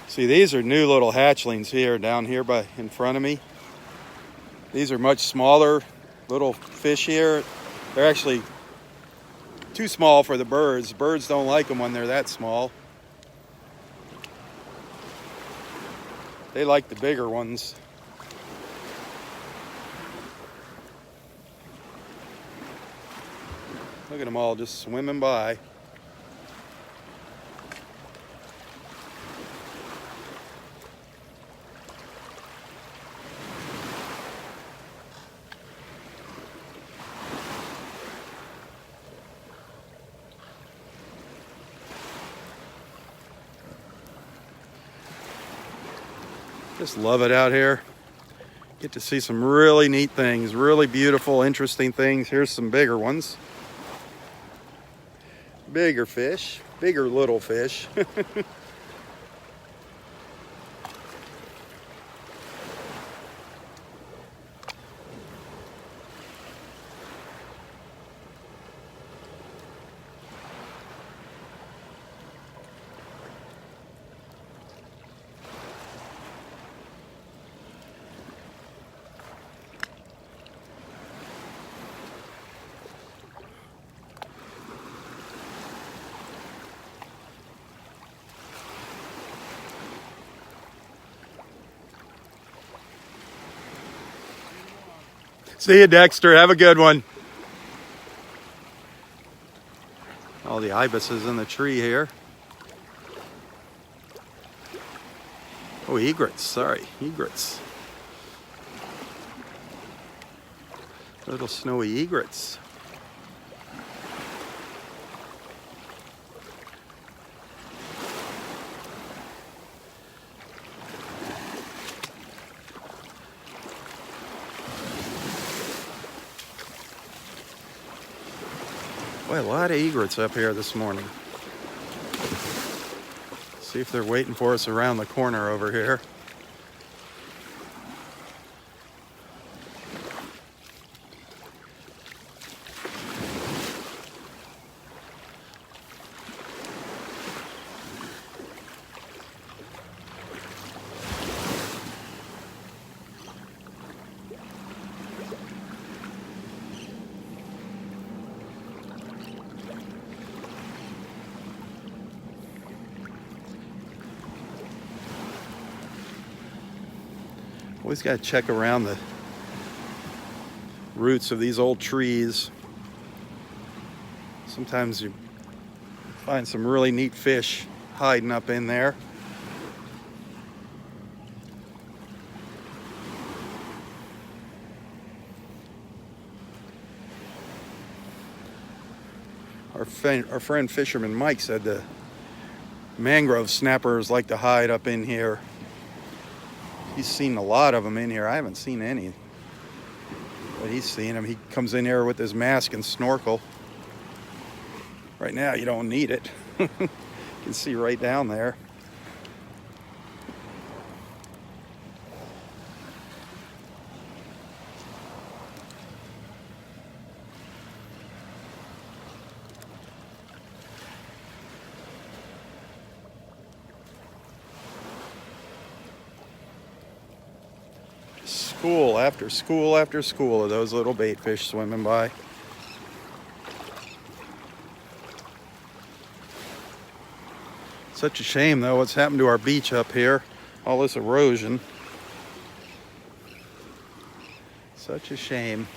See, these are new little hatchlings here, down here in front of me. These are much smaller little fish here. They're actually too small for the birds. Birds don't like them when they're that small. They like the bigger ones. Look at them all just swimming by. Just love it out here. Get to see some really neat things, really beautiful, interesting things. Here's some bigger ones. Bigger fish, bigger little fish. See you, Dexter. Have a good one. All the ibises in the tree here. Oh, egrets. Sorry, egrets. Little snowy egrets. Boy, a lot of egrets up here this morning. See if they're waiting for us around the corner over here. Always got to check around the roots of these old trees. Sometimes you find some really neat fish hiding up in there. Our friend Fisherman Mike said the mangrove snappers like to hide up in here. He's seen a lot of them in here. I haven't seen any, but he's seen them. He comes in here with his mask and snorkel. Right now, you don't need it. You can see right down there. School after school after school of those little bait fish swimming by. Such a shame though what's happened to our beach up here. All this erosion. Such a shame.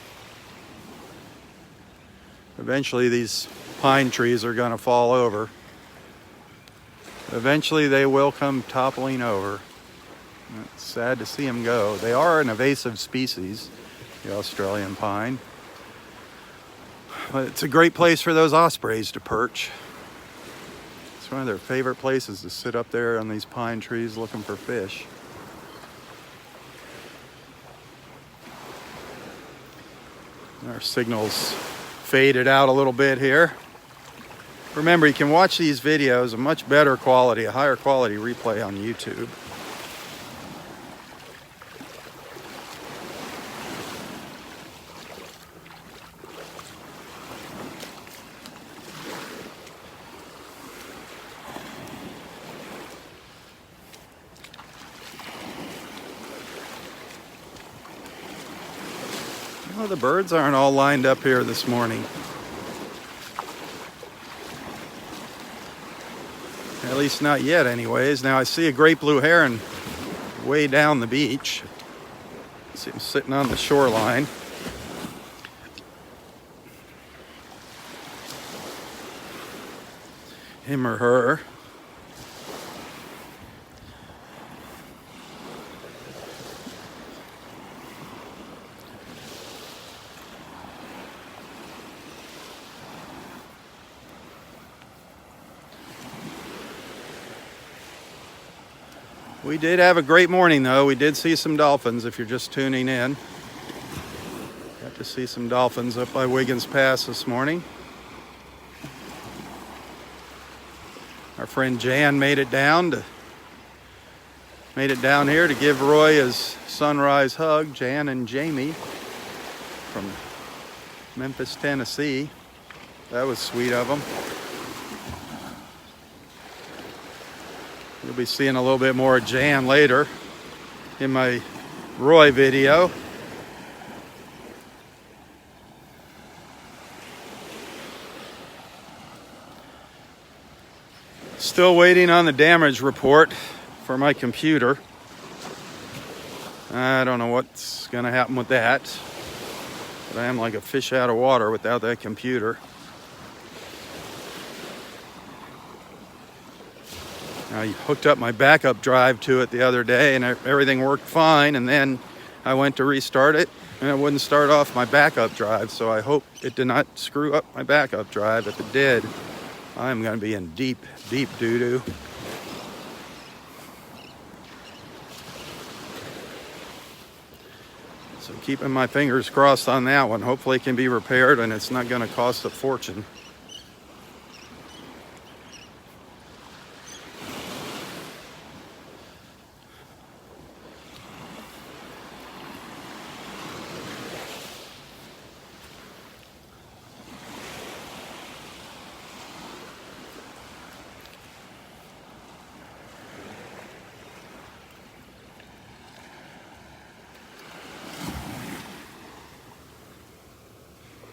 Eventually these pine trees are going to fall over. Eventually they will come toppling over. It's sad to see them go. They are an invasive species, the Australian pine. But it's a great place for those ospreys to perch. It's one of their favorite places, to sit up there on these pine trees looking for fish. Our signal's faded out a little bit here. Remember, you can watch these videos a much better quality, a higher quality replay on YouTube. Well, the birds aren't all lined up here this morning. At least not yet anyways. Now I see a great blue heron way down the beach. See him sitting on the shoreline. Him or her. We did have a great morning though. We did see some dolphins if you're just tuning in. Got to see some dolphins up by Wiggins Pass this morning. Our friend Jan made it down here to give Roy his sunrise hug. Jan and Jamie from Memphis, Tennessee. That was sweet of them. You'll be seeing a little bit more of Jan later in my Roy video. Still waiting on the damage report for my computer. I don't know what's going to happen with that. But I am like a fish out of water without that computer. I hooked up my backup drive to it the other day and everything worked fine, and then I went to restart it and it wouldn't start off my backup drive, so I hope it did not screw up my backup drive. If it did, I'm going to be in deep, deep doo-doo. So keeping my fingers crossed on that one. Hopefully it can be repaired and it's not going to cost a fortune.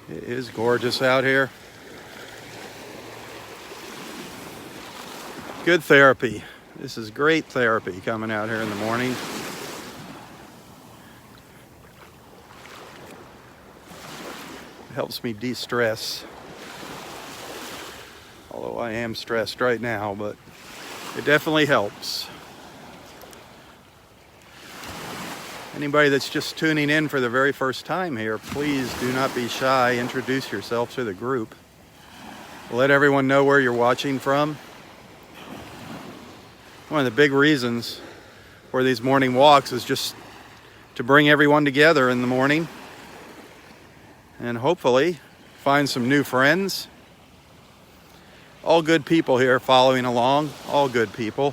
It is gorgeous out here. Good therapy. This is great therapy coming out here in the morning. It helps me de-stress. Although I am stressed right now, but it definitely helps. Anybody that's just tuning in for the very first time here, please do not be shy. Introduce yourself to the group. Let everyone know where you're watching from. One of the big reasons for these morning walks is just to bring everyone together in the morning and hopefully find some new friends. All good people here following along, all good people.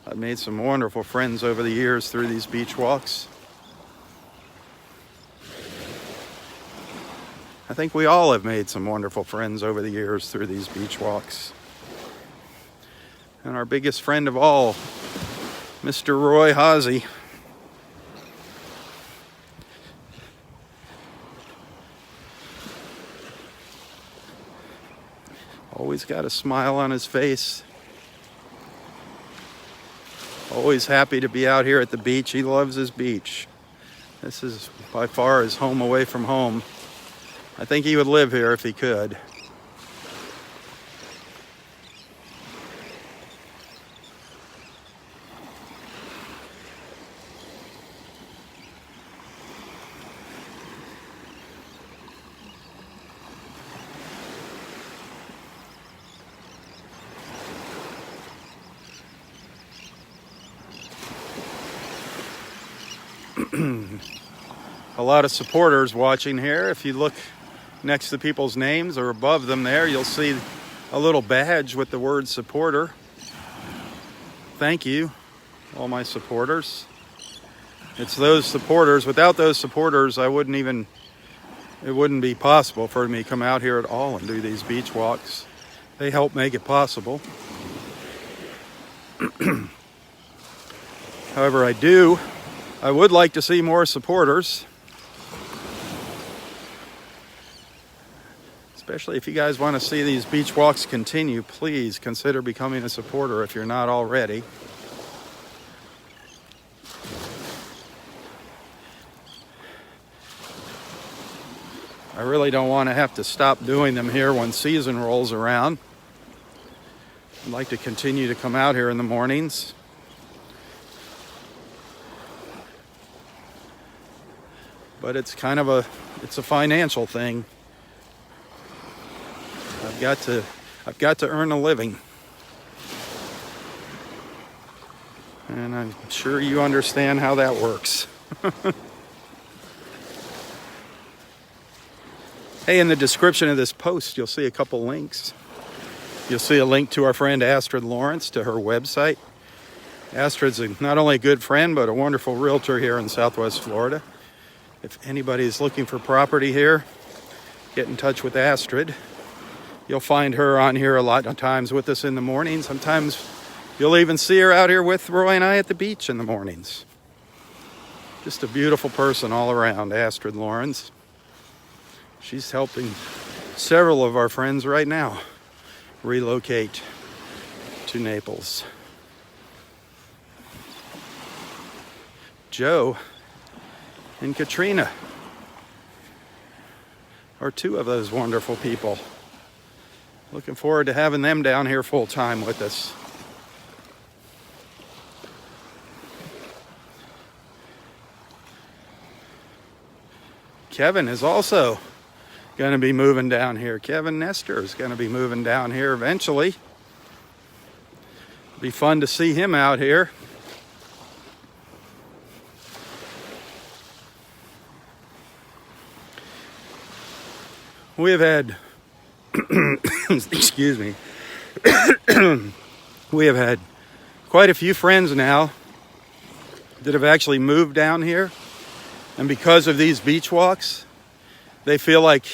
I've made some wonderful friends over the years through these beach walks. I think we all have made some wonderful friends over the years through these beach walks. And our biggest friend of all, Mr. Roy Hazy. Always got a smile on his face. Always happy to be out here at the beach. He loves his beach. This is by far his home away from home. I think he would live here if he could. A lot of supporters watching here. If you look next to people's names or above them there, you'll see a little badge with the word supporter. Thank you, all my supporters. It's those supporters. Without those supporters, it wouldn't be possible for me to come out here at all and do these beach walks. They help make it possible. However, I would like to see more supporters. Especially if you guys want to see these beach walks continue, please consider becoming a supporter if you're not already. I really don't want to have to stop doing them here when season rolls around. I'd like to continue to come out here in the mornings. But it's kind of a financial thing. I've got to earn a living. And I'm sure you understand how that works. Hey, in the description of this post, you'll see a couple links. You'll see a link to our friend Astrid Lawrence, to her website. Astrid's not only a good friend, but a wonderful realtor here in Southwest Florida. If anybody's looking for property here, get in touch with Astrid. You'll find her on here a lot of times with us in the morning. Sometimes you'll even see her out here with Roy and I at the beach in the mornings. Just a beautiful person all around, Astrid Lawrence. She's helping several of our friends right now relocate to Naples. Joe and Katrina are two of those wonderful people. Looking forward to having them down here full time with us. Kevin is also going to be moving down here. Kevin Nestor is going to be moving down here eventually. It'll be fun to see him out here. We have had excuse me. We have had quite a few friends now that have actually moved down here, and because of these beach walks, they feel like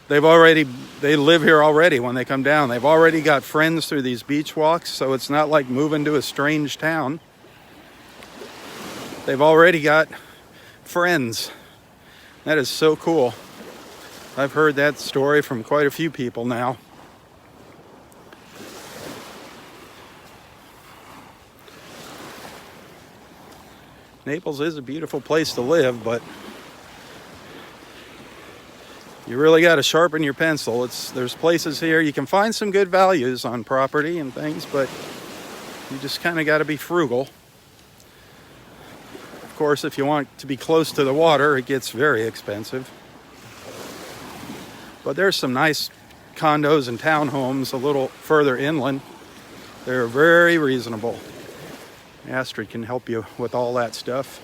they live here already. When they come down, they've already got friends through these beach walks, so it's not like moving to a strange town. They've already got friends. That is so cool. I've heard that story from quite a few people now. Naples is a beautiful place to live, but you really got to sharpen your pencil. There's places here you can find some good values on property and things, but you just kind of got to be frugal. Of course, if you want to be close to the water, it gets very expensive. But there's some nice condos and townhomes a little further inland. They're very reasonable. Astrid can help you with all that stuff.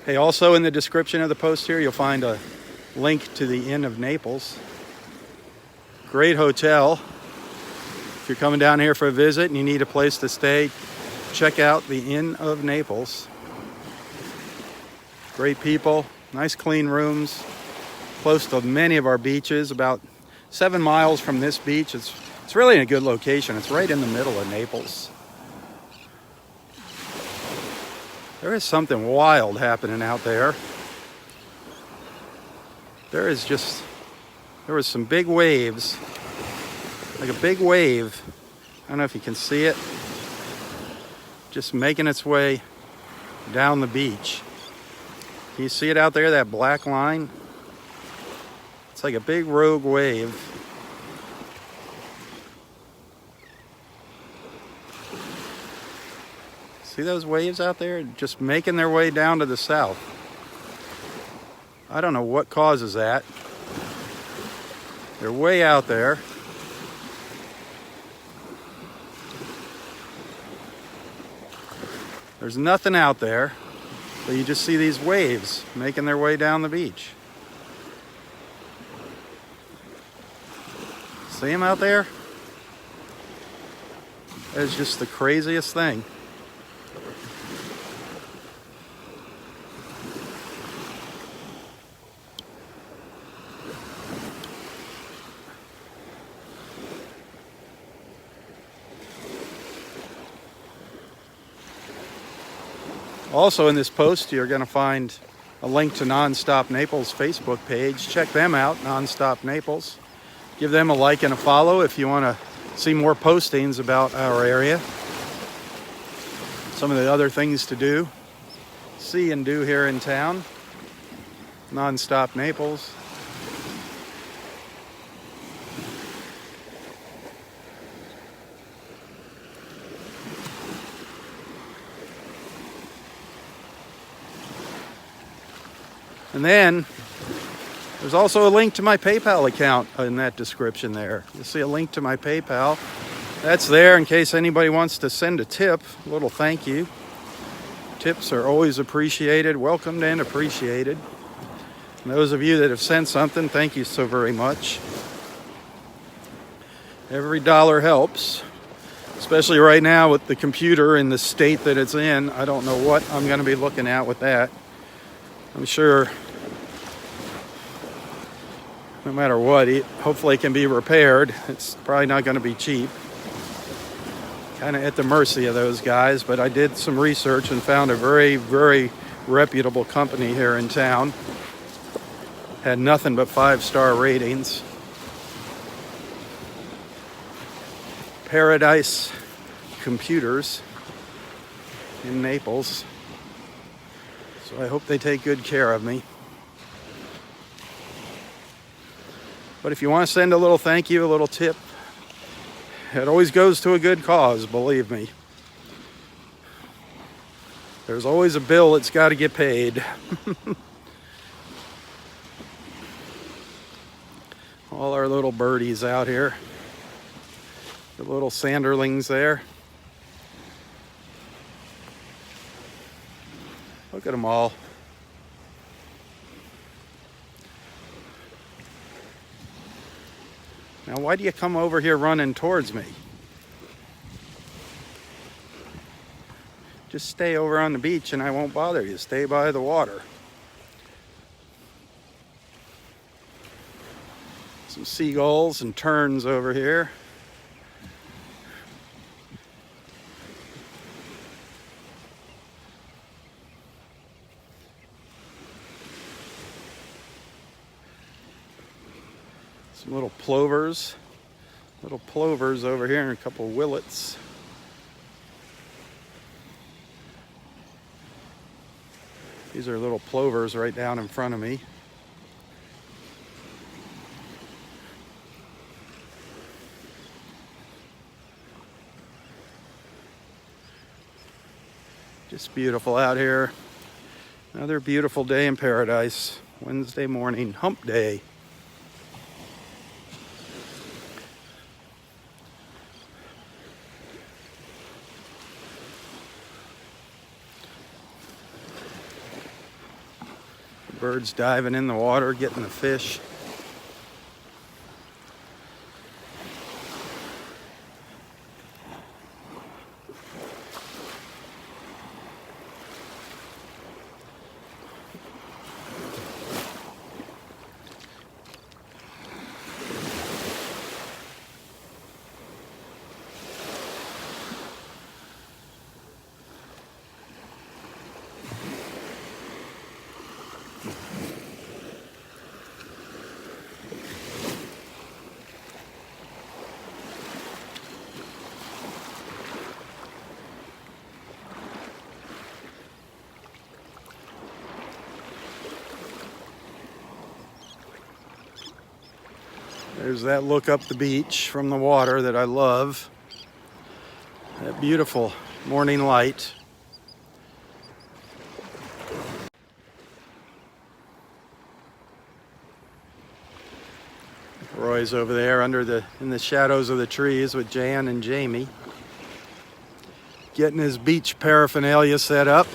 Hey, also in the description of the post here, you'll find a link to the Inn of Naples. Great hotel. If you're coming down here for a visit and you need a place to stay, check out the Inn of Naples. Great people. Nice clean rooms, close to many of our beaches, about 7 miles from this beach. It's really in a good location. It's right in the middle of Naples. There is something wild happening out there. there was some big waves, like a big wave. I don't know if you can see it, just making its way down the beach. Can you see it out there, that black line? It's like a big rogue wave. See those waves out there? Just making their way down to the south. I don't know what causes that. They're way out there. There's nothing out there, but you just see these waves making their way down the beach. See them out there? It's just the craziest thing. Also in this post, you're going to find a link to Nonstop Naples Facebook page. Check them out, Nonstop Naples. Give them a like and a follow if you want to see more postings about our area. Some of the other things to do, see and do here in town. Nonstop Naples. And then there's also a link to my PayPal account in that description there. You'll see a link to my PayPal. That's there in case anybody wants to send a tip, a little thank you. Tips are always appreciated, welcomed and appreciated. And those of you that have sent something, thank you so very much. Every dollar helps, especially right now with the computer in the state that it's in. I don't know what I'm going to be looking at with that. I'm sure no matter what, hopefully it can be repaired. It's probably not going to be cheap. Kind of at the mercy of those guys, but I did some research and found a very, very reputable company here in town. Had nothing but 5-star ratings. Paradise Computers in Naples. So I hope they take good care of me. But if you want to send a little thank you, a little tip, it always goes to a good cause, believe me. There's always a bill that's got to get paid. All our little birdies out here. The little sanderlings there. Look at them all. Now, why do you come over here running towards me? Just stay over on the beach and I won't bother you. Stay by the water. Some seagulls and terns over here. Some little plovers over here, and a couple willets. These are little plovers right down in front of me. Just beautiful out here. Another beautiful day in paradise. Wednesday morning, hump day. Birds diving in the water, getting the fish. There's that look up the beach from the water that I love. That beautiful morning light. Roy's over there in the shadows of the trees with Jan and Jamie, getting his beach paraphernalia set up.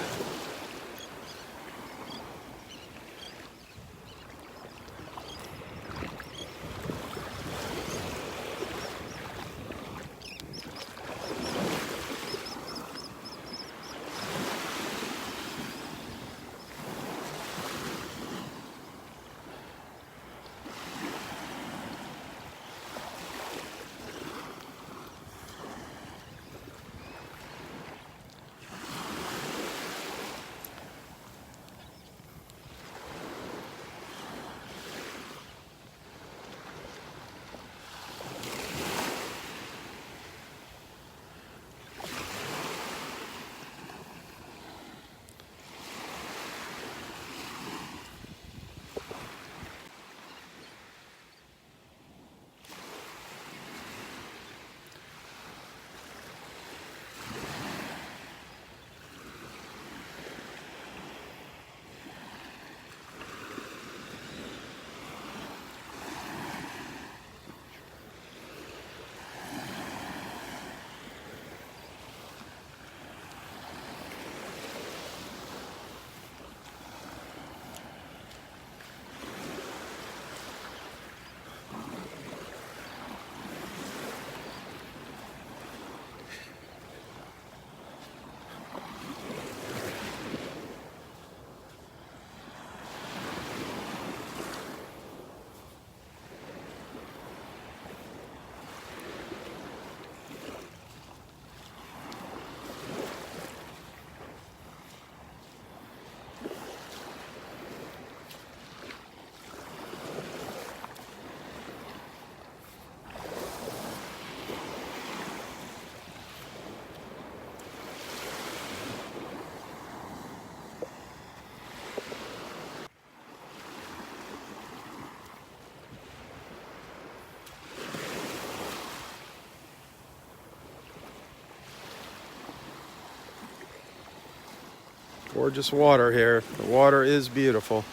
Gorgeous water here. The water is beautiful.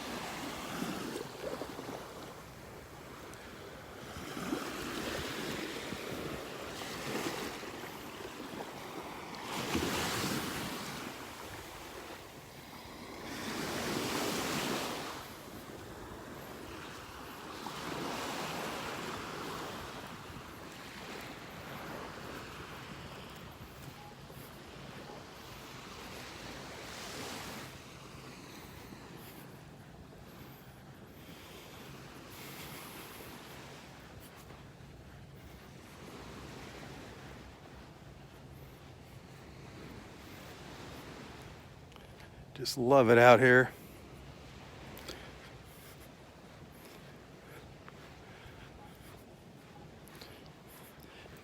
Just love it out here.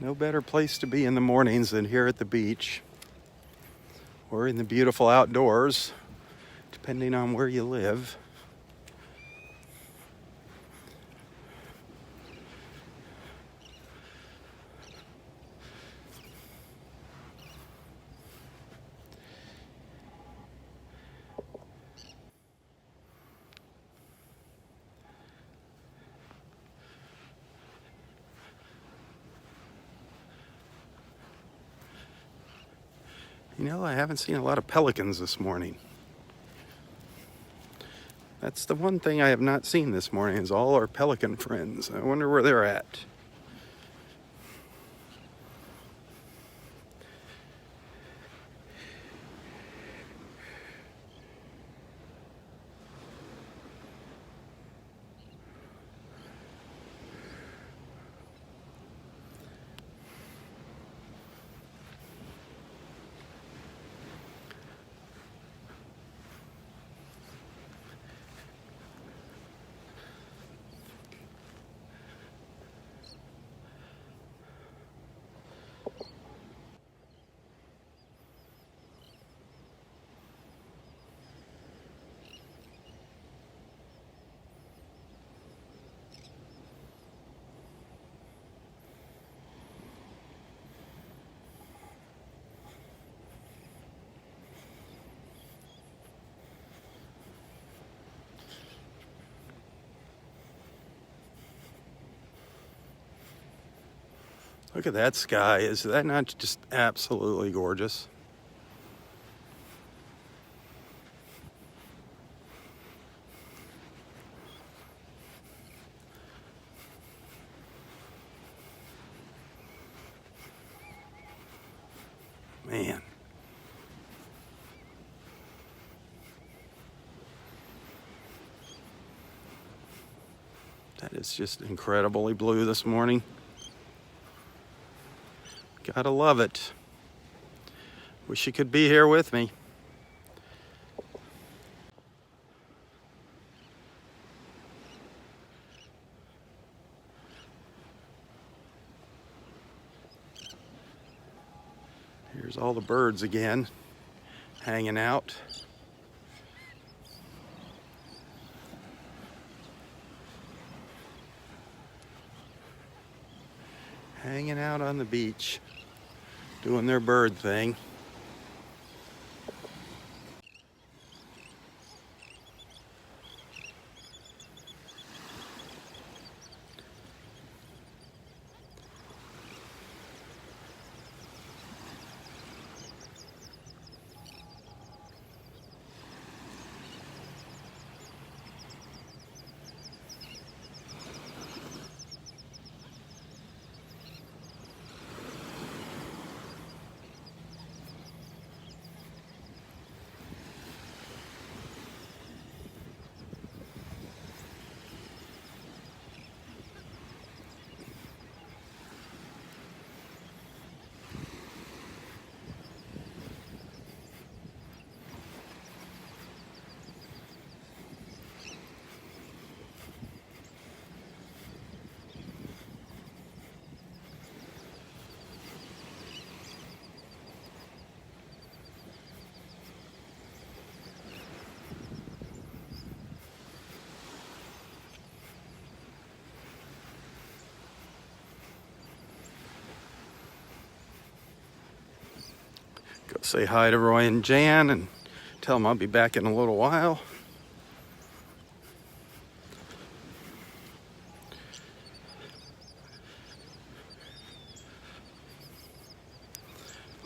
No better place to be in the mornings than here at the beach or in the beautiful outdoors, depending on where you live. You know, I haven't seen a lot of pelicans this morning. That's the one thing I have not seen this morning is all our pelican friends. I wonder where they're at. Look at that sky. Is that not just absolutely gorgeous? Man. That is just incredibly blue this morning. Gotta love it. Wish you could be here with me. Here's all the birds again, hanging out. Hanging out on the beach, doing their bird thing. Go say hi to Roy and Jan and tell them I'll be back in a little while.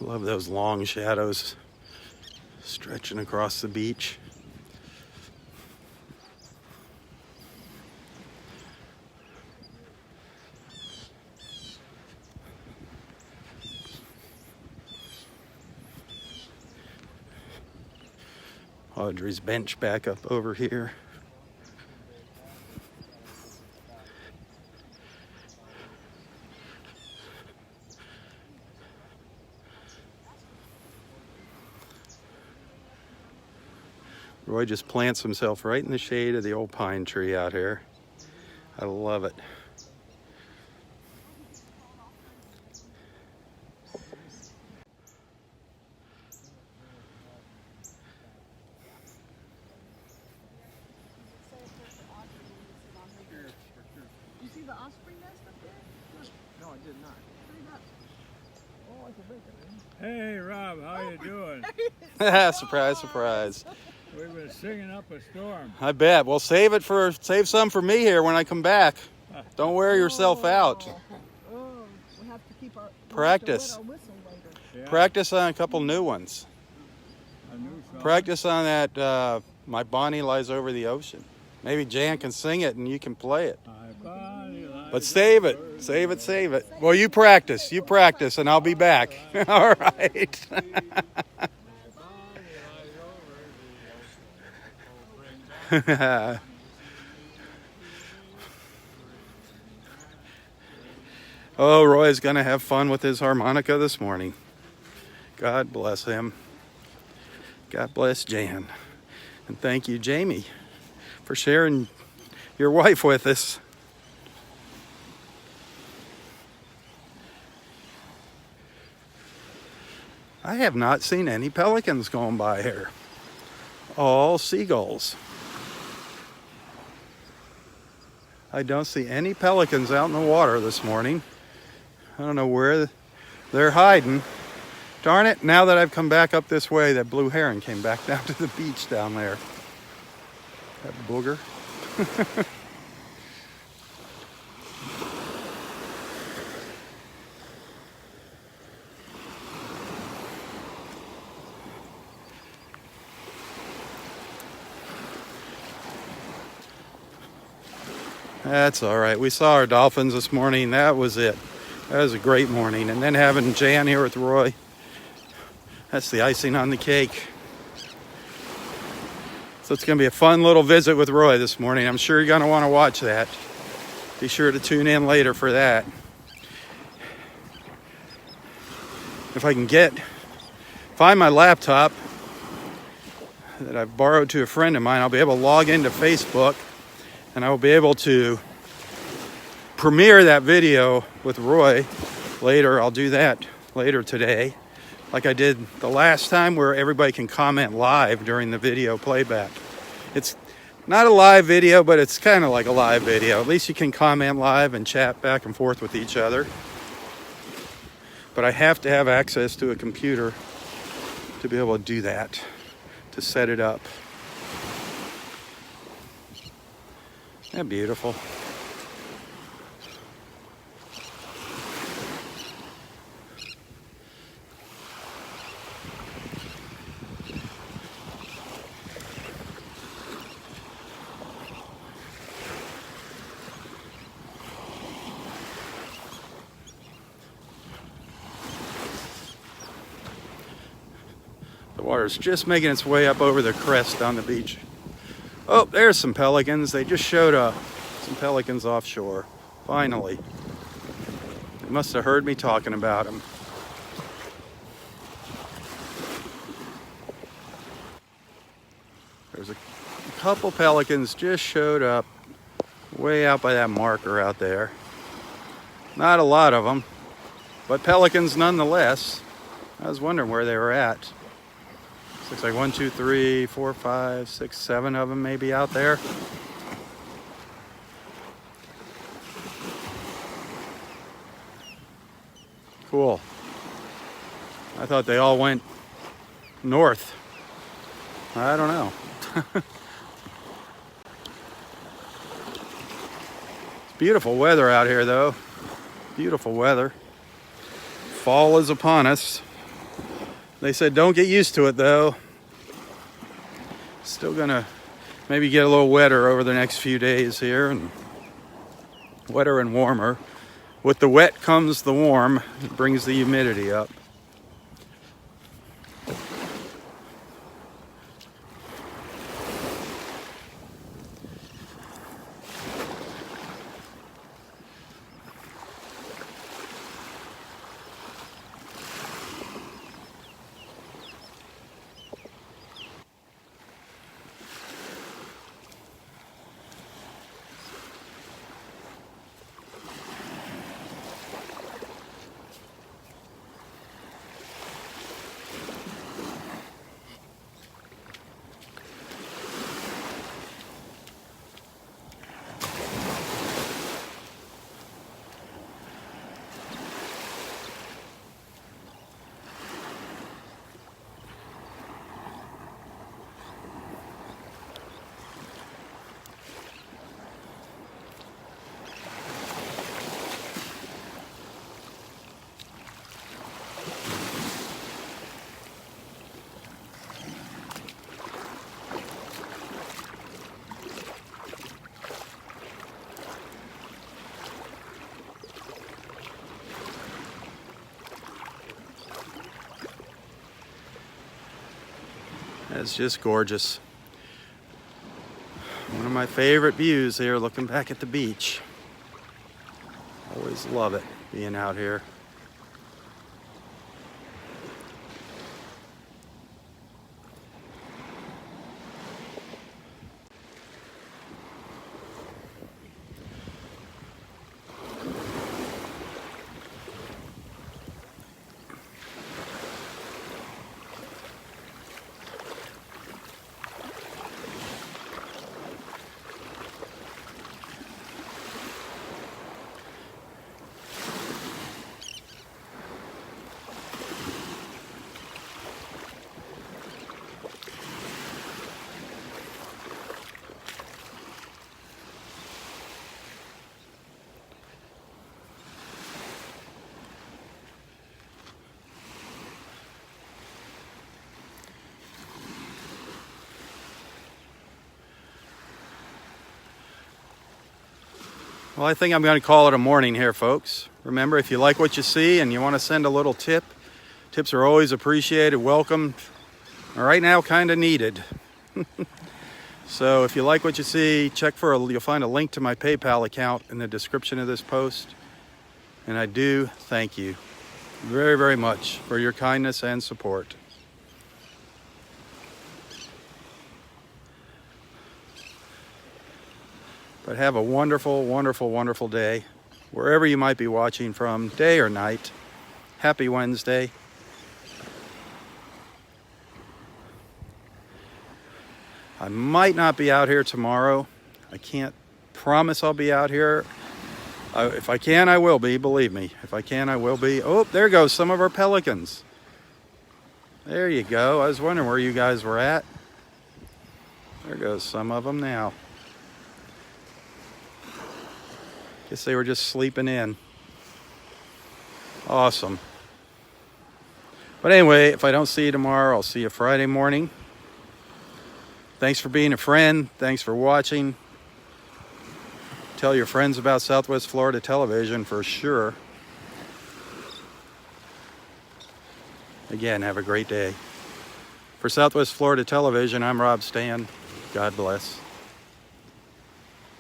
Love those long shadows stretching across the beach. Audrey's bench back up over here. Roy just plants himself right in the shade of the old pine tree out here. I love it. You see the osprey nest up there? No, I did not. Oh, I can make it. Hey, Rob, how you doing? Surprise, surprise. We've been singing up a storm. I bet. Well, save some for me here when I come back. Don't wear yourself out. Oh, we have to keep our Practice. we'll have to wet our whistle later. Yeah, Practice on a couple new ones. a new song. Practice on that, My Bonnie Lies Over the Ocean. Maybe Jan can sing it and you can play it. My body lies But save it. Save it, save it. Well, you practice, and I'll be back. All right. Oh, Roy's going to have fun with his harmonica this morning. God bless him. God bless Jan. And thank you, Jamie, for sharing your wife with us. I have not seen any pelicans going by here. All seagulls. I don't see any pelicans out in the water this morning. I don't know where they're hiding. Darn it, now that I've come back up this way, that blue heron came back down to the beach down there. That booger. That's all right. We saw our dolphins this morning. That was it. That was a great morning. And then having Jan here with Roy, that's the icing on the cake. So it's going to be a fun little visit with Roy this morning. I'm sure you're going to want to watch that. Be sure to tune in later for that. If I can find my laptop that I've borrowed to a friend of mine, I'll be able to log into Facebook and I will be able to premiere that video with Roy later. I'll do that later today, like I did the last time, where everybody can comment live during the video playback. It's not a live video, but it's kind of like a live video. At least you can comment live and chat back and forth with each other. But I have to have access to a computer to be able to do that, to set it up. Isn't that beautiful? The water's just making its way up over the crest on the beach. Oh, there's some pelicans. They just showed up. Some pelicans offshore. Finally. They must have heard me talking about them. There's a couple pelicans just showed up way out by that marker out there. Not a lot of them, but pelicans nonetheless. I was wondering where they were at. Looks like 1, 2, 3, 4, 5, 6, 7 of them maybe out there. Cool. I thought they all went north. I don't know. It's beautiful weather out here though. Beautiful weather. Fall is upon us. They said don't get used to it though. Still gonna maybe get a little wetter over the next few days here, and wetter and warmer. With the wet comes the warm. It brings the humidity up. It's just gorgeous. One of my favorite views here, looking back at the beach. Always love it being out here. Well, I think I'm going to call it a morning here, folks. Remember, if you like what you see and you want to send a little tip, tips are always appreciated, welcome, right now kind of needed. So if you like what you see, you'll find a link to my PayPal account in the description of this post. And I do thank you very, very much for your kindness and support. But have a wonderful, wonderful, wonderful day, wherever you might be watching from, day or night. Happy Wednesday. I might not be out here tomorrow. I can't promise I'll be out here. If I can, I will be, believe me. If I can, I will be. Oh, there goes some of our pelicans. There you go. I was wondering where you guys were at. There goes some of them now. Guess they were just sleeping in. Awesome. But anyway, if I don't see you tomorrow, I'll see you Friday morning. Thanks for being a friend. Thanks for watching. Tell your friends about Southwest Florida Television for sure. Again, have a great day. For Southwest Florida Television, I'm Robb Stan. God bless.